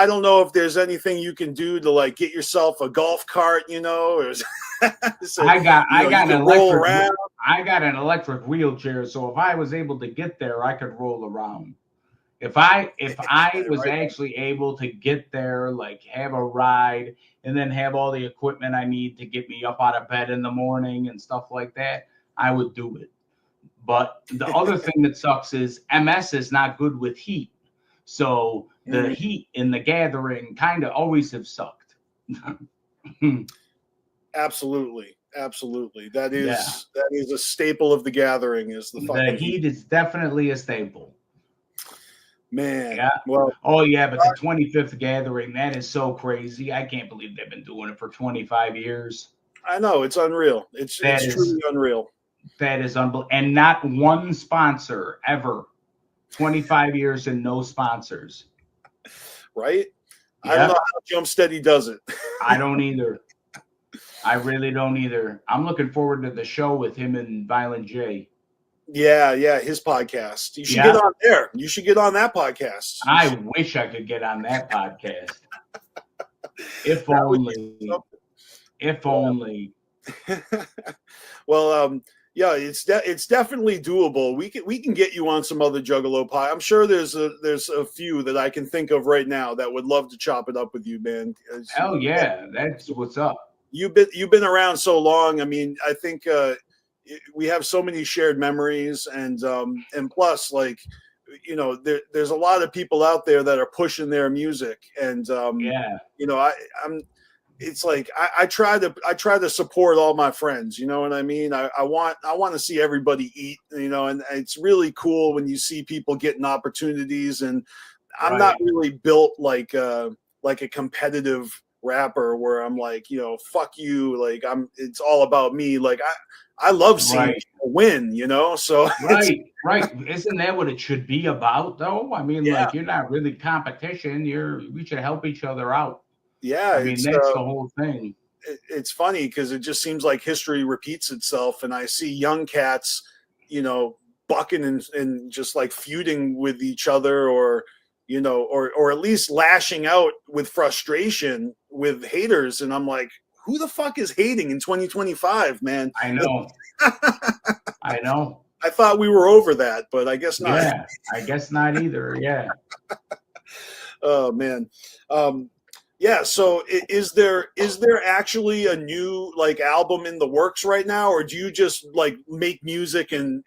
don't know if there's anything you can do to like get yourself a golf cart, or so, I got an electric wheelchair, so if I was able to get there, I could roll around. If I was actually able to get there, like have a ride and then have all the equipment I need to get me up out of bed in the morning and stuff like that, I would do it. But the other thing that sucks is MS is not good with heat. So the heat in the gathering kind of always have sucked. Absolutely. Absolutely. Yeah. That is a staple of the gathering is the The fucking heat. heat is definitely a staple. Man. Yeah. Well, Oh yeah, but the 25th gathering, that is so crazy. I can't believe they've been doing it for 25 years. I know it's unreal. That It's is truly unreal. that is unbelievable. And not one sponsor ever. 25 years and no sponsors. Right? I don't know Yep. how Jump Steady does it. I don't either. I really don't either. I'm looking forward to the show with him and Violent J. Yeah, yeah, his podcast. You should get Yep. on there. You should get on that podcast. You I should, wish I could get on that podcast. If that would be only. something. If only. Well, yeah, it's definitely doable. We can get you on some other Juggalo pie. I'm sure there's a few that I can think of right now that would love to chop it up with you, man. Hell yeah. That's what's up. You've been around so long. I mean, I think we have so many shared memories, and plus, like, you know, there's a lot of people out there that are pushing their music, and Yeah. you know, I'm. It's like I try to support all my friends. You know what I mean? I want to see everybody eat. You know, and it's really cool when you see people getting opportunities. And I'm not Right. really built like a competitive rapper where I'm like, you know, fuck you. Like it's all about me. Like I love seeing Right. people win. You know, so it's Right. Isn't that what it should be about, though? I mean, yeah, like, you're not really competition. We should help each other out. yeah. I mean, that's the whole thing. It's funny because it just seems like history repeats itself, and I see young cats, you know, bucking and just like feuding with each other, or you know, or at least lashing out with frustration with haters, and I'm like, who the fuck is hating in 2025, man? I know. I know. I thought we were over that, but I guess not. Yeah. I guess not either. Yeah. Oh man. Yeah, so is there actually a new like album in the works right now, or do you just like make music and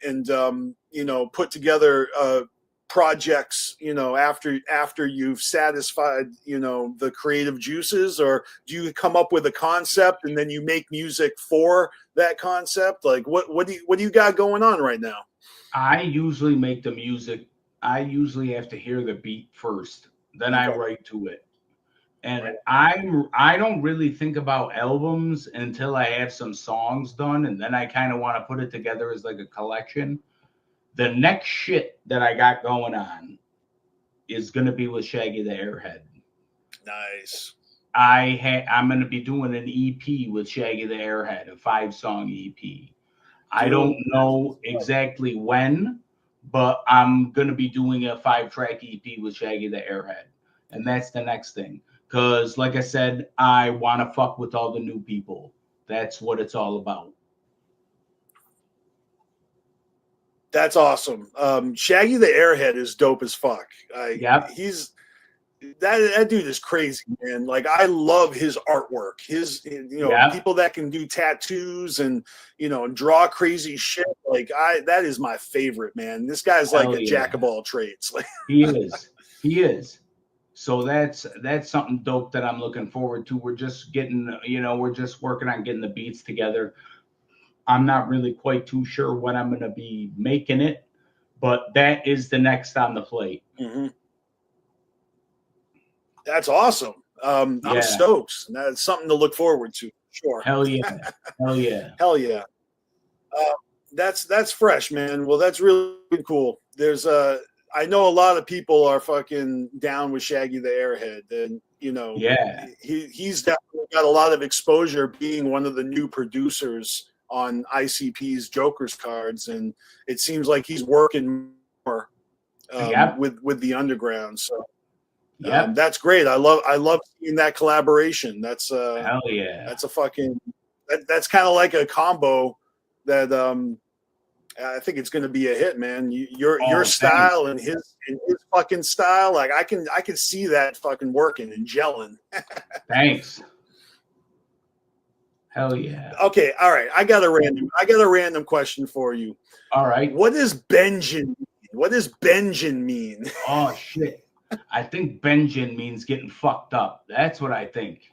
you know, put together projects, you know, after you've satisfied, you know, the creative juices, or do you come up with a concept and then you make music for that concept? Like what do you got going on right now? I usually make the music. I usually have to hear the beat first, then I Okay. write to it. And Right. I don't really think about albums until I have some songs done, and then I kind of want to put it together as like a collection. The next shit that I got going on is gonna be with Shaggy the Airhead. Nice. I'm gonna be doing an EP with Shaggy the Airhead, a 5-song EP. I Dude, don't know exactly when, but I'm gonna be doing a 5-track EP with Shaggy the Airhead, and that's the next thing. Cause like I said, I want to fuck with all the new people. That's what it's all about. that's awesome. Shaggy the Airhead is dope as fuck. Yep. He's that dude is crazy, man. Like I love his artwork. His, you know, Yep. people that can do tattoos and, you know, and draw crazy shit. Like that is my favorite, man. This guy's like Hell a jack of yeah. all trades. Like He is. He is. So that's something dope that I'm looking forward to. We're just getting, we're just working on getting the beats together. I'm not really quite too sure when I'm going to be making it, but that is the next on the plate. mm-hmm. That's awesome. I'm Yeah. stoked. That's something to look forward to. Sure. Hell yeah. Hell yeah. Hell yeah. That's fresh, man. Well, that's really cool. I know a lot of people are fucking down with Shaggy the Airhead, and you know, Yeah. he's definitely got a lot of exposure being one of the new producers on ICP's Joker's cards, and it seems like he's working more Yep. with the underground. So Yep. that's great. I love seeing that collaboration. Hell yeah. That's a fucking that's kind of like a combo that I think it's going to be a hit, man. Your Oh, style thanks. and his fucking style, like I can see that fucking working and gelling. Thanks. Hell yeah. Okay, all right. I got a random question for you. All right. What does Benjin mean? What does Benjin mean? Oh shit. I think Benjin means getting fucked up. That's what I think.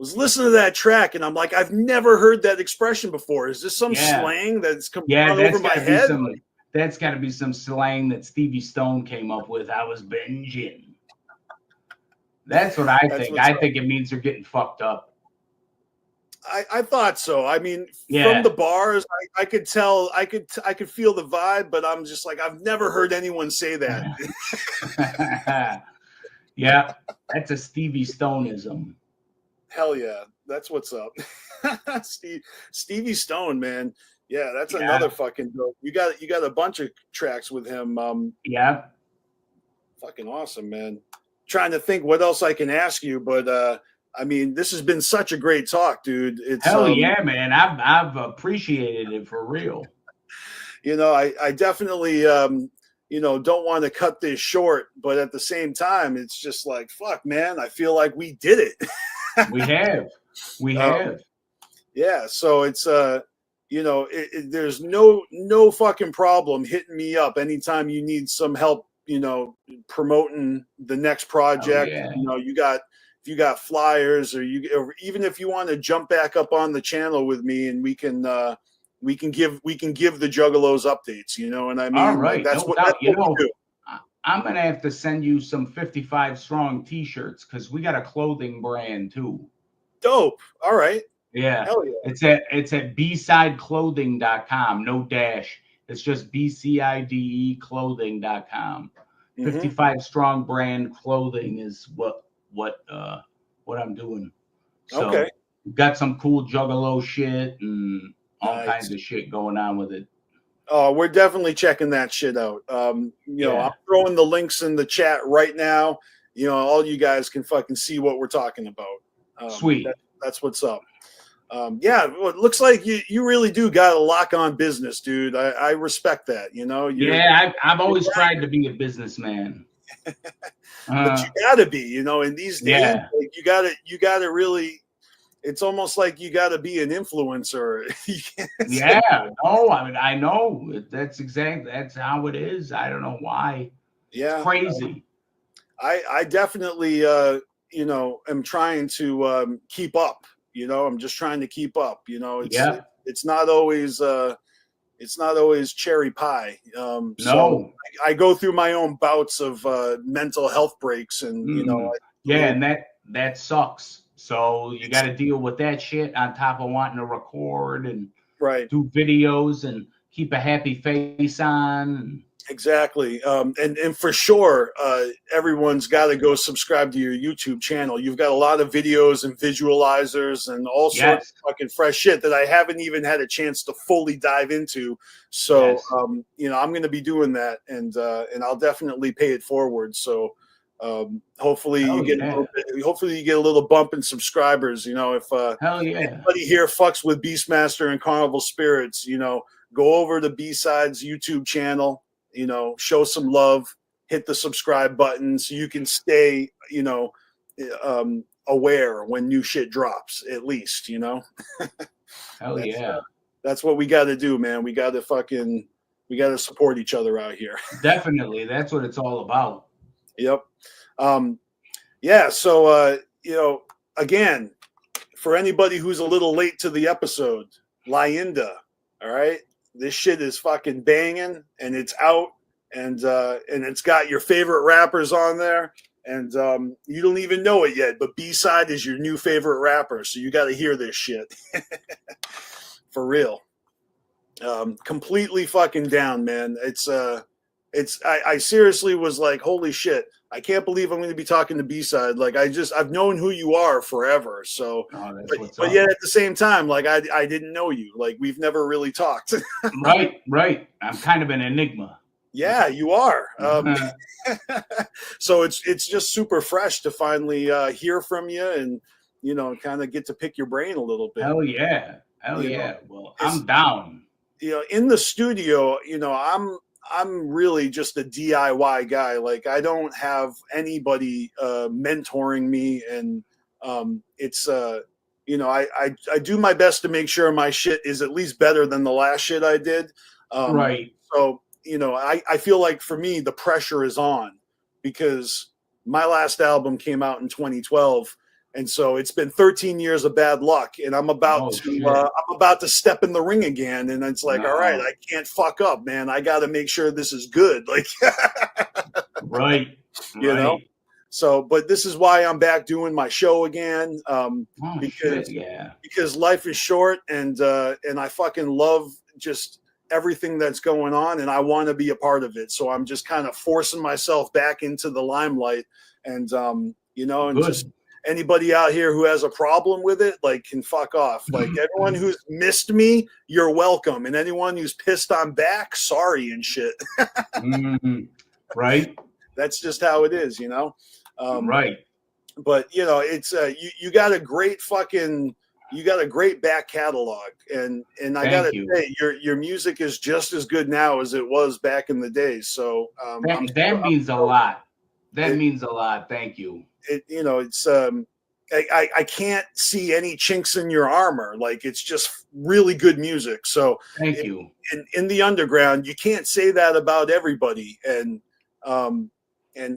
was listening to that track, and I'm like, I've never heard that expression before. Is this some Yeah. slang that's come Yeah, over that's my gotta be head? some that's gotta be some slang that Stevie Stone came up with. I was binging. That's what I That's think. what's I up. think it means they're getting fucked up. I thought so. I mean, from Yeah. the bars, I could tell, I could feel the vibe, but I'm just like, I've never heard anyone say that. Yeah, that's a Stevie Stoneism. Hell yeah, that's what's up. Stevie Stone, man. Yeah, that's Yeah, another fucking dope. You got a bunch of tracks with him. yeah. Fucking awesome, man. Trying to think what else I can ask you, but I mean, this has been such a great talk, dude. It's Hell yeah, man. I've appreciated it for real. you know, I definitely you know, don't want to cut this short, but at the same time, it's just like, fuck, man, I feel like we did it. We have. We Um, have. yeah, so it's you know, there's no fucking problem hitting me up anytime you need some help, you know, promoting the next Oh project. yeah. You know, if you got flyers, or even if you want to jump back up on the channel with me, and we can give the juggalos updates, you know what I All mean? Like right, no that's doubt. You what we know, do. I'm gonna have to send you some 55 strong t-shirts because we got a clothing brand too. Dope. All right. Yeah. Hell yeah. It's at bsideclothing.com. No dash. It's just BCIDE clothing.com. Mm-hmm. 55 strong brand clothing is what I'm doing. So Okay. we've got some cool juggalo shit and all Nice. kinds of shit going on with it. Oh, we're definitely checking that shit out. You know, Yeah. I'm throwing the links in the chat right now. You know, all you guys can fucking see what we're talking about. Sweet. That's what's up. Yeah, well, it looks like you really do got a lock on business, dude. I respect that. You know, I've always tried to be a businessman. but you gotta be. You know, in these days, Yeah. like, you gotta really. It's almost like you gotta be an influencer. Yeah, no, I mean, I know that's how it is. I don't know why. It's Yeah, crazy. I definitely you know, am trying to keep up. You know, I'm just trying to keep up. You know, Yeah. it's not always cherry pie. So No. I go through my own bouts of mental health breaks, and you know, Yeah, and that sucks. So you got to deal with that shit on top of wanting to record and right. do videos and keep a happy face on. Exactly. And for sure, everyone's got to go subscribe to your YouTube channel. You've got a lot of videos and visualizers and all sorts of fucking fresh shit that I haven't even had a chance to fully dive into. So, you know, I'm going to be doing that, and I'll definitely pay it forward. So, hopefully you get hopefully you get a little bump in subscribers. You know, if anybody here fucks with BeastMaster and Carnival Spirits, you know, go over to B-CIDE's YouTube channel. You know, show some love, hit the subscribe button so you can stay, you know, aware when new shit drops, at least, you know. That's what we got to do, man. We got to support each other out here. Definitely. That's what it's all about. Yep. Yeah. So, you know, again, for anybody who's a little late to the episode, Lyinda, all right? This shit is fucking banging, and it's out, and it's got your favorite rappers on there, and you don't even know it yet, but B-Side is your new favorite rapper, so you got to hear this shit. For real. Completely fucking down, man. I seriously was like, holy shit, I can't believe I'm going to be talking to B-Side. Like, I've known who you are forever. So, but yet at the same time, like I didn't know you. Like, we've never really talked. Right. I'm kind of an enigma. Yeah, you are. So it's just super fresh to finally hear from you, and you know, kind of get to pick your brain a little bit. Hell yeah. Well, I'm down. You know, in the studio, you know, I'm really just a DIY guy. Like, I don't have anybody mentoring me, and it's you know, I do my best to make sure my shit is at least better than the last shit I did. Right. So, you know, I feel like for me the pressure is on, because my last album came out in 2012. And so it's been 13 years of bad luck, and I'm about Oh to shit. I'm about to step in the ring again. And it's like, all right, No. I can't fuck up, man. I got to make sure this is good, like, Right. you know. Right. So, but this is why I'm back doing my show again, Oh shit. because Yeah. life is short, and I fucking love just everything that's going on, and I want to be a part of it. So I'm just kind of forcing myself back into the limelight, and you know, and just Good. anybody out here who has a problem with it, like, can fuck off. Like, everyone who's missed me, you're welcome, and anyone who's pissed I'm back, sorry and shit. Right. That's just how it is, you know. Right. But you know, it's you got a great fucking, you got a great back catalog, and I gotta Thank you. say, your music is just as good now as it was back in the days. So That means a lot. That it, means a lot. Thank you. you know, it's I can't see any chinks in your armor. Like, it's just really good music. So Thank you. in the underground, you can't say that about everybody, and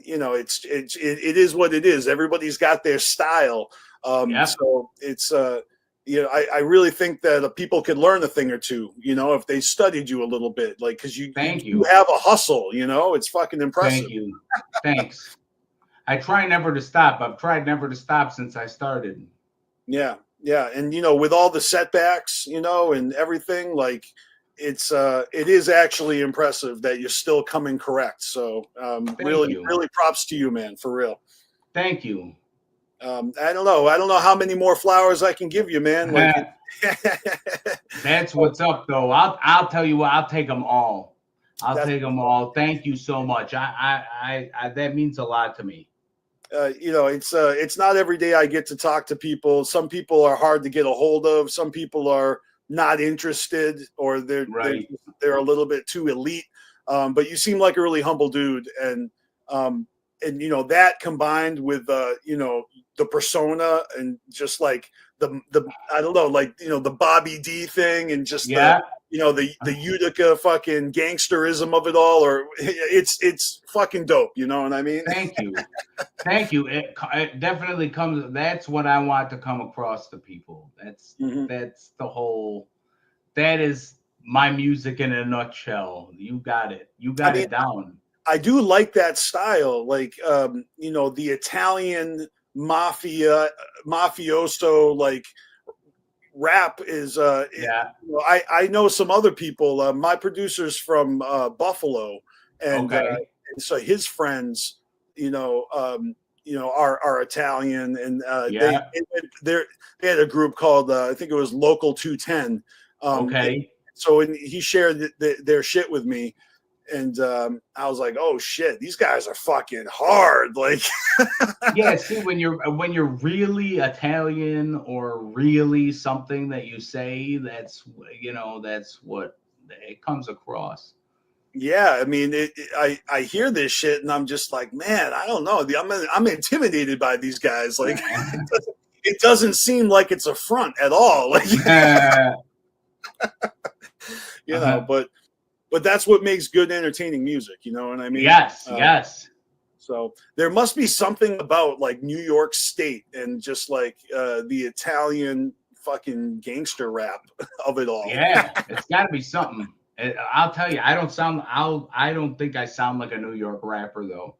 you know, it is what it is. Everybody's got their style. Yep. So it's you know, I really think that people could learn a thing or two, you know, if they studied you a little bit, like, because you have a hustle, you know. It's fucking impressive. Thank you. Thanks. I try never to stop. I've tried never to stop since I started. Yeah, yeah, and you know, with all the setbacks, you know, and everything, like, it is actually impressive that you're still coming correct. So really props to you, man, for real. Thank you. I don't know how many more flowers I can give you, man. Like, that's what's up, though. I'll tell you what, I'll take them all. I'll take them all. Thank you so much. I that means a lot to me. You know, it's not every day I get to talk to people. Some people are hard to get a hold of. Some people are not interested, or they're a little bit too elite. But you seem like a really humble dude, and you know, that combined with you know, the persona, and just like the I don't know, like, you know, the Bobby D thing, and just the, you know, the Utica fucking gangsterism of it all, or it's fucking dope. You know what I mean? Thank you. Thank you. It definitely comes. That's what I want to come across to people. That's the whole. That is my music in a nutshell. You got it. You got it down. I do like that style, like, you know, the Italian mafioso, like, rap is yeah. You know, I know some other people. My producer's from Buffalo, and so his friends, you know, are Italian, and they had a group called I think it was Local 210. So he shared their shit with me, and I was like, oh shit, these guys are fucking hard. Like, yeah, see, when you're really Italian, or really something that you say, that's, you know, that's what it comes across. Yeah, I mean, I hear this shit, and I'm just like, man, I don't know. I'm intimidated by these guys. Like, it doesn't seem like it's a front at all. Like, you know, but that's what makes good, entertaining music. You know what I mean? Yes, yes. So there must be something about, like, New York State, and just like the Italian fucking gangster rap of it all. Yeah, it's got to be something. I'll tell you, I don't think I sound like a New York rapper, though.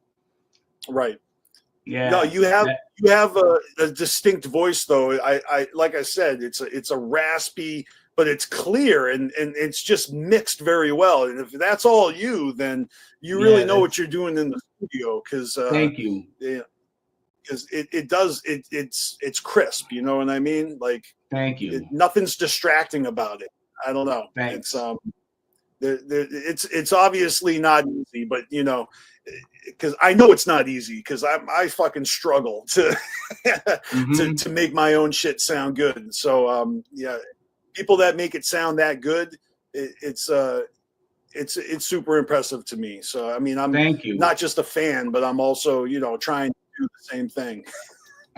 Right. Yeah. No, you have a distinct voice, though. I like I said, it's a raspy, but it's clear, and it's just mixed very well. And if that's all you, then you really know what you're doing in the studio. Because thank you. Yeah, because it's crisp. You know what I mean? Like, thank you. Nothing's distracting about it. I don't know. Thanks. It's obviously not easy, but you know, because I know it's not easy, because I fucking struggle to to make my own shit sound good. So yeah, people that make it sound that good, it's super impressive to me. So I mean, I'm not just a fan, but I'm also, you know, trying to do the same thing.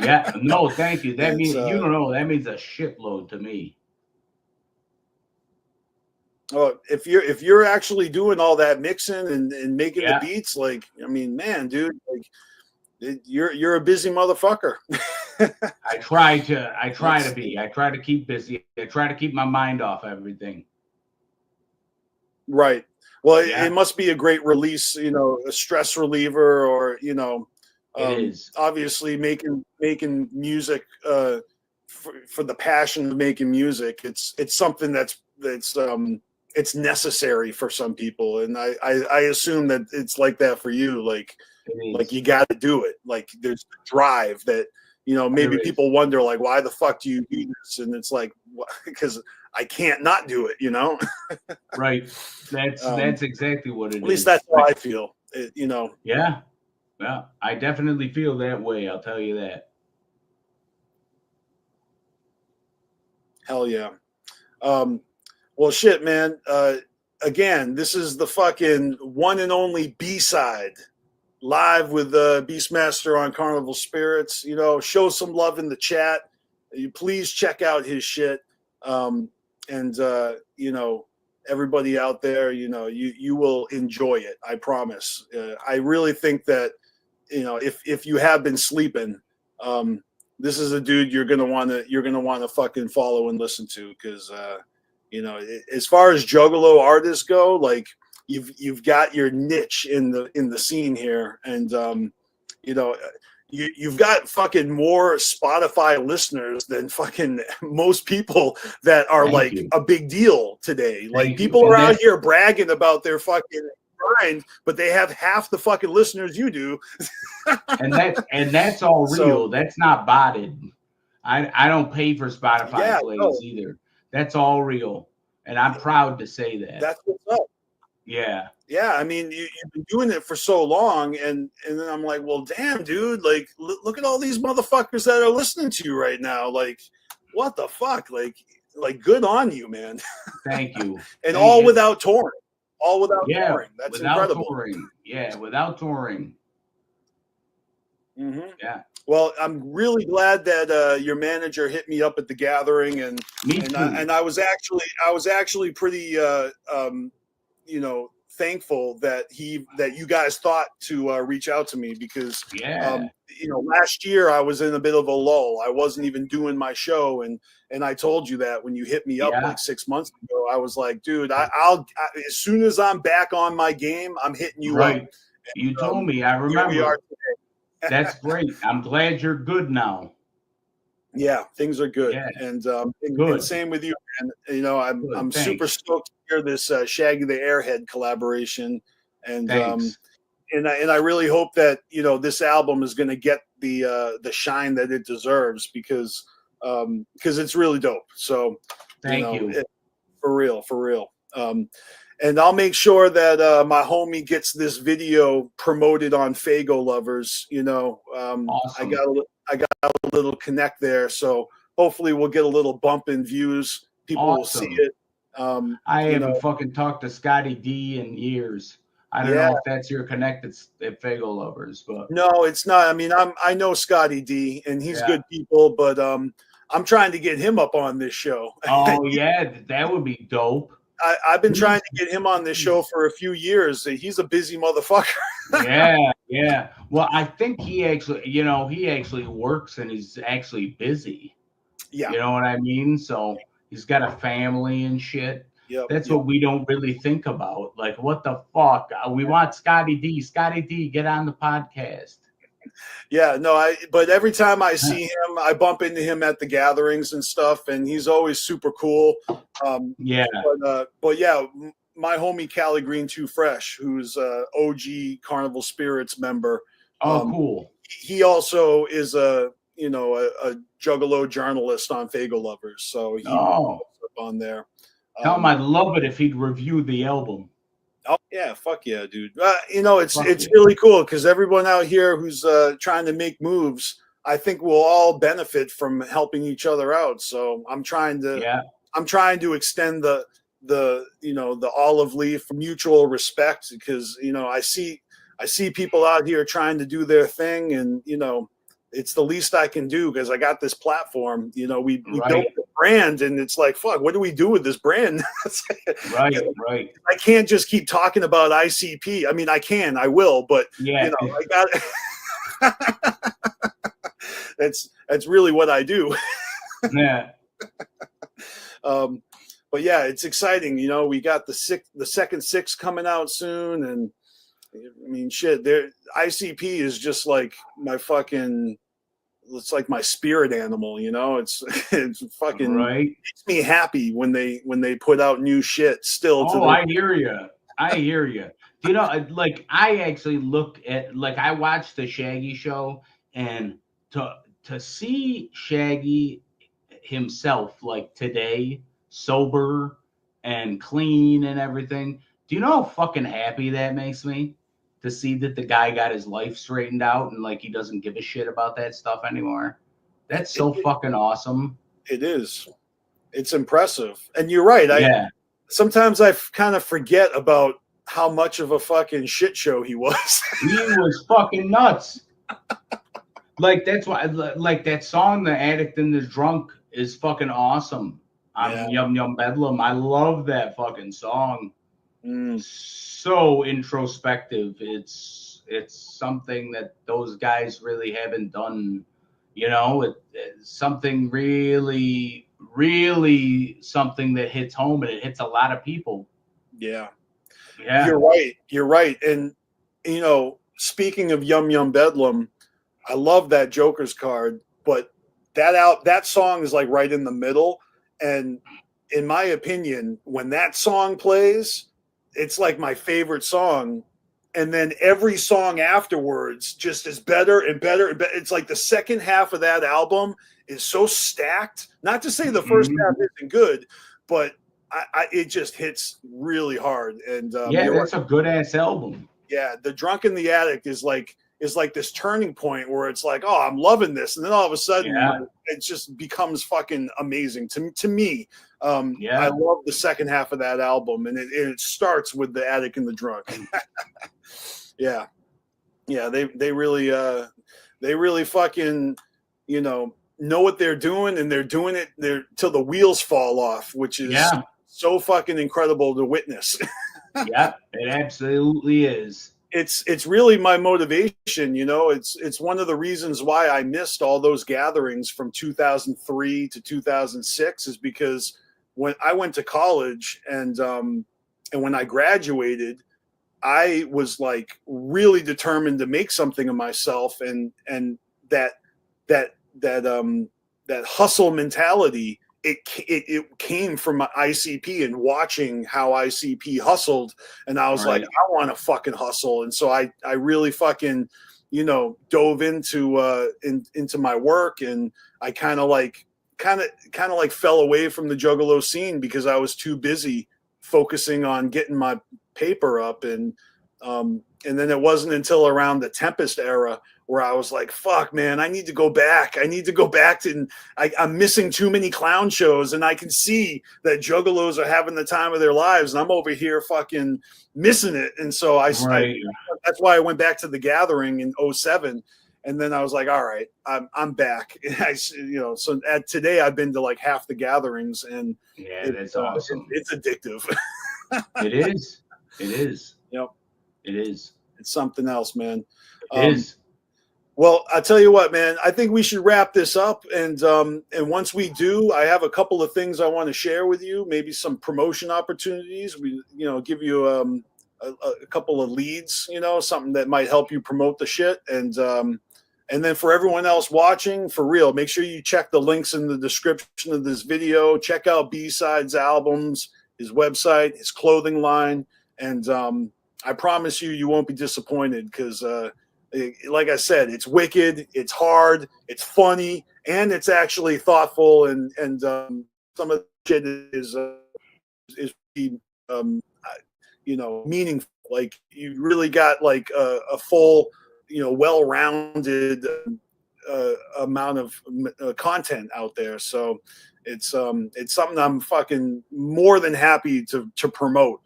Yeah, no, thank you. That means, you don't know, that means a shitload to me. Oh, if you're actually doing all that mixing and making the beats, like, I mean, man, dude, like, you're a busy motherfucker. I try to keep busy. I try to keep my mind off everything. Right. Well, Yeah, it must be a great release, a stress reliever, or it is. obviously making music for the passion of making music. It's something it's necessary for some people, and I assume that it's like that for you. It Like is. you got to do it. Like there's drive that maybe There is. people wonder like, why the fuck do you do this? And it's like, because I can't not do it. Right. That's exactly what At it least is. that's how I feel. Yeah. Well, I definitely feel that way. I'll tell you that. Hell yeah. Well, shit, man. Again, this is the fucking one and only B-CIDE live with BeastMasteR on Carnival Spirits. Show some love in the chat. You please check out his shit. And everybody out there, you will enjoy it. I promise. I really think that if you have been sleeping, this is a dude you're gonna want to fucking follow and listen to, because as far as Juggalo artists go, like you've got your niche in the scene here, and you've got fucking more Spotify listeners than fucking most people that are Thank like you. a big deal today. Like Thank you. people are And out here bragging about their fucking grind, but they have half the fucking listeners you do. and that's all real. So That's not botted. I don't pay for Spotify yeah, plays no, either. That's all real, and I'm proud to say that. that's what's up. Yeah. Yeah, I mean, you've been doing it for so long, and then I'm like, well, damn, dude, like, look at all these motherfuckers that are listening to you right now. Like, what the fuck? Like, good on you, man. Thank you. And all without touring. All without Yeah, touring. That's without incredible. touring. Yeah, without touring. Mm-hmm. Yeah. Well, I'm really glad that your manager hit me up at the gathering, and Me too. I was actually pretty thankful that you guys thought to reach out to me, because Yeah. last year I was in a bit of a lull. I wasn't even doing my show, and I told you that when you hit me up Yeah. like 6 months ago. I was like, dude, I'll as soon as I'm back on my game, I'm hitting you up. Right. You told me. I Here we remember. are today. That's great. I'm glad you're good now. Yeah, things are good, Yeah. and Good. same with you, man. Good. I'm Thanks. super stoked to hear this Shaggy the Airhead collaboration, and Thanks. and I really hope that this album is going to get the shine that it deserves, because it's really dope. So Thank you. for real. And I'll make sure that my homie gets this video promoted on Fago Lovers. Awesome. I got a little connect there, so hopefully we'll get a little bump in views. People will see it. I haven't fucking talked to Scotty D in years. I don't know if that's your connect at Fago Lovers, but no, it's not. I mean, I know Scotty D, and he's good people, but I'm trying to get him up on this show. Oh yeah, that would be dope. I've been trying to get him on this show for a few years. He's a busy motherfucker. Yeah. Well, I think he actually works and he's actually busy. Yeah. You know what I mean? So he's got a family and shit. Yep. That's what we don't really think about. Like, what the fuck? We want Scotty D. Scotty D, get on the podcast. Yeah, no, but every time I see him, I bump into him at the gatherings and stuff, and he's always super cool. Yeah. But yeah, my homie Cali Green Too Fresh, who's OG Carnival Spirits member. Oh, cool. He also is a Juggalo journalist on Fago Lovers, so he up on there. Tell him I'd love it if he'd review the album. Oh yeah, fuck yeah, dude. It's really cool, because everyone out here who's trying to make moves, I think we'll all benefit from helping each other out. So I'm trying to extend the olive leaf, mutual respect, because I see people out here trying to do their thing, and it's the least I can do, because I got this platform. We built the brand, and it's like, fuck, what do we do with this brand? Right. I can't just keep talking about ICP. I mean, I will, but I got that's really what I do. Yeah. But yeah, it's exciting. You know, we got the second six coming out soon, and I mean, shit. There, ICP is just like my fucking. It's like my spirit animal. You know, it's fucking Right. makes me happy when they put out new shit. Still to Oh, this. I hear you. I hear you. You know, like I actually look at, like, I watched the Shaggy show, and to see Shaggy himself, like, today, sober and clean and everything. Do you know how fucking happy that makes me? To see that the guy got his life straightened out and, like, he doesn't give a shit about that stuff anymore. That's so fucking awesome. It is. It's impressive, and you're right. Yeah. Sometimes I kind of forget about how much of a fucking shit show he was. He was fucking nuts. Like, that's why, like, that song, "The Addict and the Drunk," is fucking awesome. Yeah. Yum Yum Bedlam. I love that fucking song. So introspective. It's something that those guys really haven't done. You know, it's something really, really something that hits home, and it hits a lot of people. Yeah. Yeah. You're right. You're right. And you know, speaking of Yum Yum Bedlam, I love that Joker's card, but that song is like right in the middle. And in my opinion, when that song plays, it's like my favorite song. And then every song afterwards just is better and better and better. It's like the second half of that album is so stacked. Not to say the first half isn't good, but it just hits really hard. And yeah, that's a good ass album. Yeah, The Drunk in the Attic is like this turning point where it's like, oh, I'm loving this, and then all of a sudden, it just becomes fucking amazing to me. I love the second half of that album, and it starts with the Attic and the Drunk. Yeah, they really fucking, you know what they're doing, and they're doing it till the wheels fall off, which is so fucking incredible to witness. Yeah, it absolutely is. It's really my motivation, you know. It's one of the reasons why I missed all those gatherings from 2003 to 2006 is because when I went to college and when I graduated, I was like really determined to make something of myself, and that hustle mentality. It came from my ICP and watching how ICP hustled, and I was like, I want to fucking hustle, and so I really fucking, you know, dove into my work, and I kind of like fell away from the Juggalo scene because I was too busy focusing on getting my paper up, and then it wasn't until around the Tempest era where I was like, fuck, man, I need to go back. And I'm missing too many clown shows, and I can see that Juggalos are having the time of their lives, and I'm over here fucking missing it. And so that's why I went back to the gathering in 2007. And then I was like, all right, I'm back. So today I've been to like half the gatherings, and that's awesome. It's addictive. It is. It is. Yep. It is. It's something else, man. It is. Well, I tell you what, man, I think we should wrap this up. And once we do, I have a couple of things I want to share with you, maybe some promotion opportunities. We, give you a couple of leads, something that might help you promote the shit. And then for everyone else watching, for real, make sure you check the links in the description of this video. Check out B-CIDE's albums, his website, his clothing line. And I promise you won't be disappointed because like I said, it's wicked, it's hard, it's funny, and it's actually thoughtful, and some of the shit is meaningful. Like you really got like a full, well-rounded amount of content out there. So it's something I'm fucking more than happy to promote.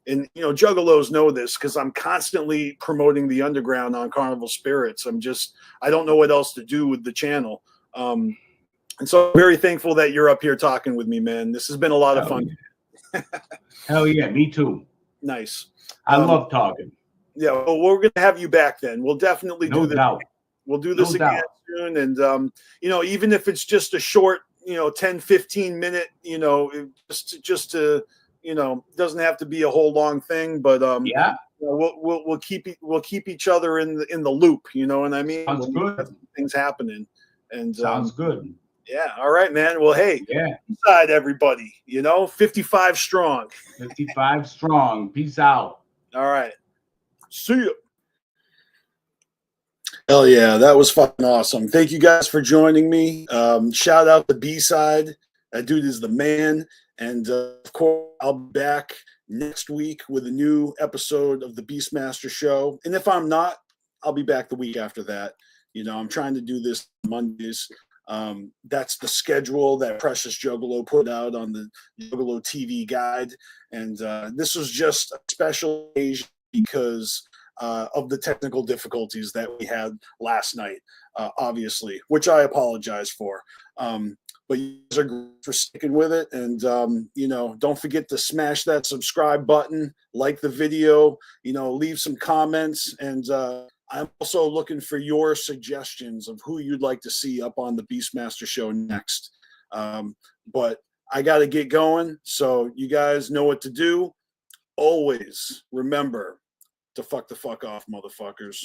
And Juggalos know this because I'm constantly promoting the underground on Carnival Spirits. I don't know what else to do with the channel. And so I'm very thankful that you're up here talking with me, man. This has been a lot of fun. Hell yeah, me too. Nice. I love talking. Yeah, well, we're going to have you back then. We'll definitely do this. No doubt. We'll do No this again doubt. soon. And, you know, even if it's just a short, you know, 10, 15 minute, you know, just to, you know, doesn't have to be a whole long thing, but, Yeah, you know, we'll keep each other in the loop. You know what I mean? sounds When good. things happening. And, Sounds good. yeah. All right, man. Well, hey, Yeah, B-CIDE, everybody, you know, 55 strong. 55 strong. Peace out. All right. See you. Hell yeah, that was fucking awesome. Thank you guys for joining me. Shout out to B-CIDE. That dude is the man. And of course, I'll be back next week with a new episode of the BeastMasteR show. And if I'm not, I'll be back the week after that. You know, I'm trying to do this Mondays. That's the schedule that Precious Juggalo put out on the Juggalo TV guide. And this was just a special occasion because of the technical difficulties that we had last night, obviously, which I apologize for. But you guys are great for sticking with it. And, you know, don't forget to smash that subscribe button, like the video, you know, leave some comments. And I'm also looking for your suggestions of who you'd like to see up on the BeastMasteR show next. But I got to get going. So you guys know what to do. Always remember to fuck the fuck off, motherfuckers.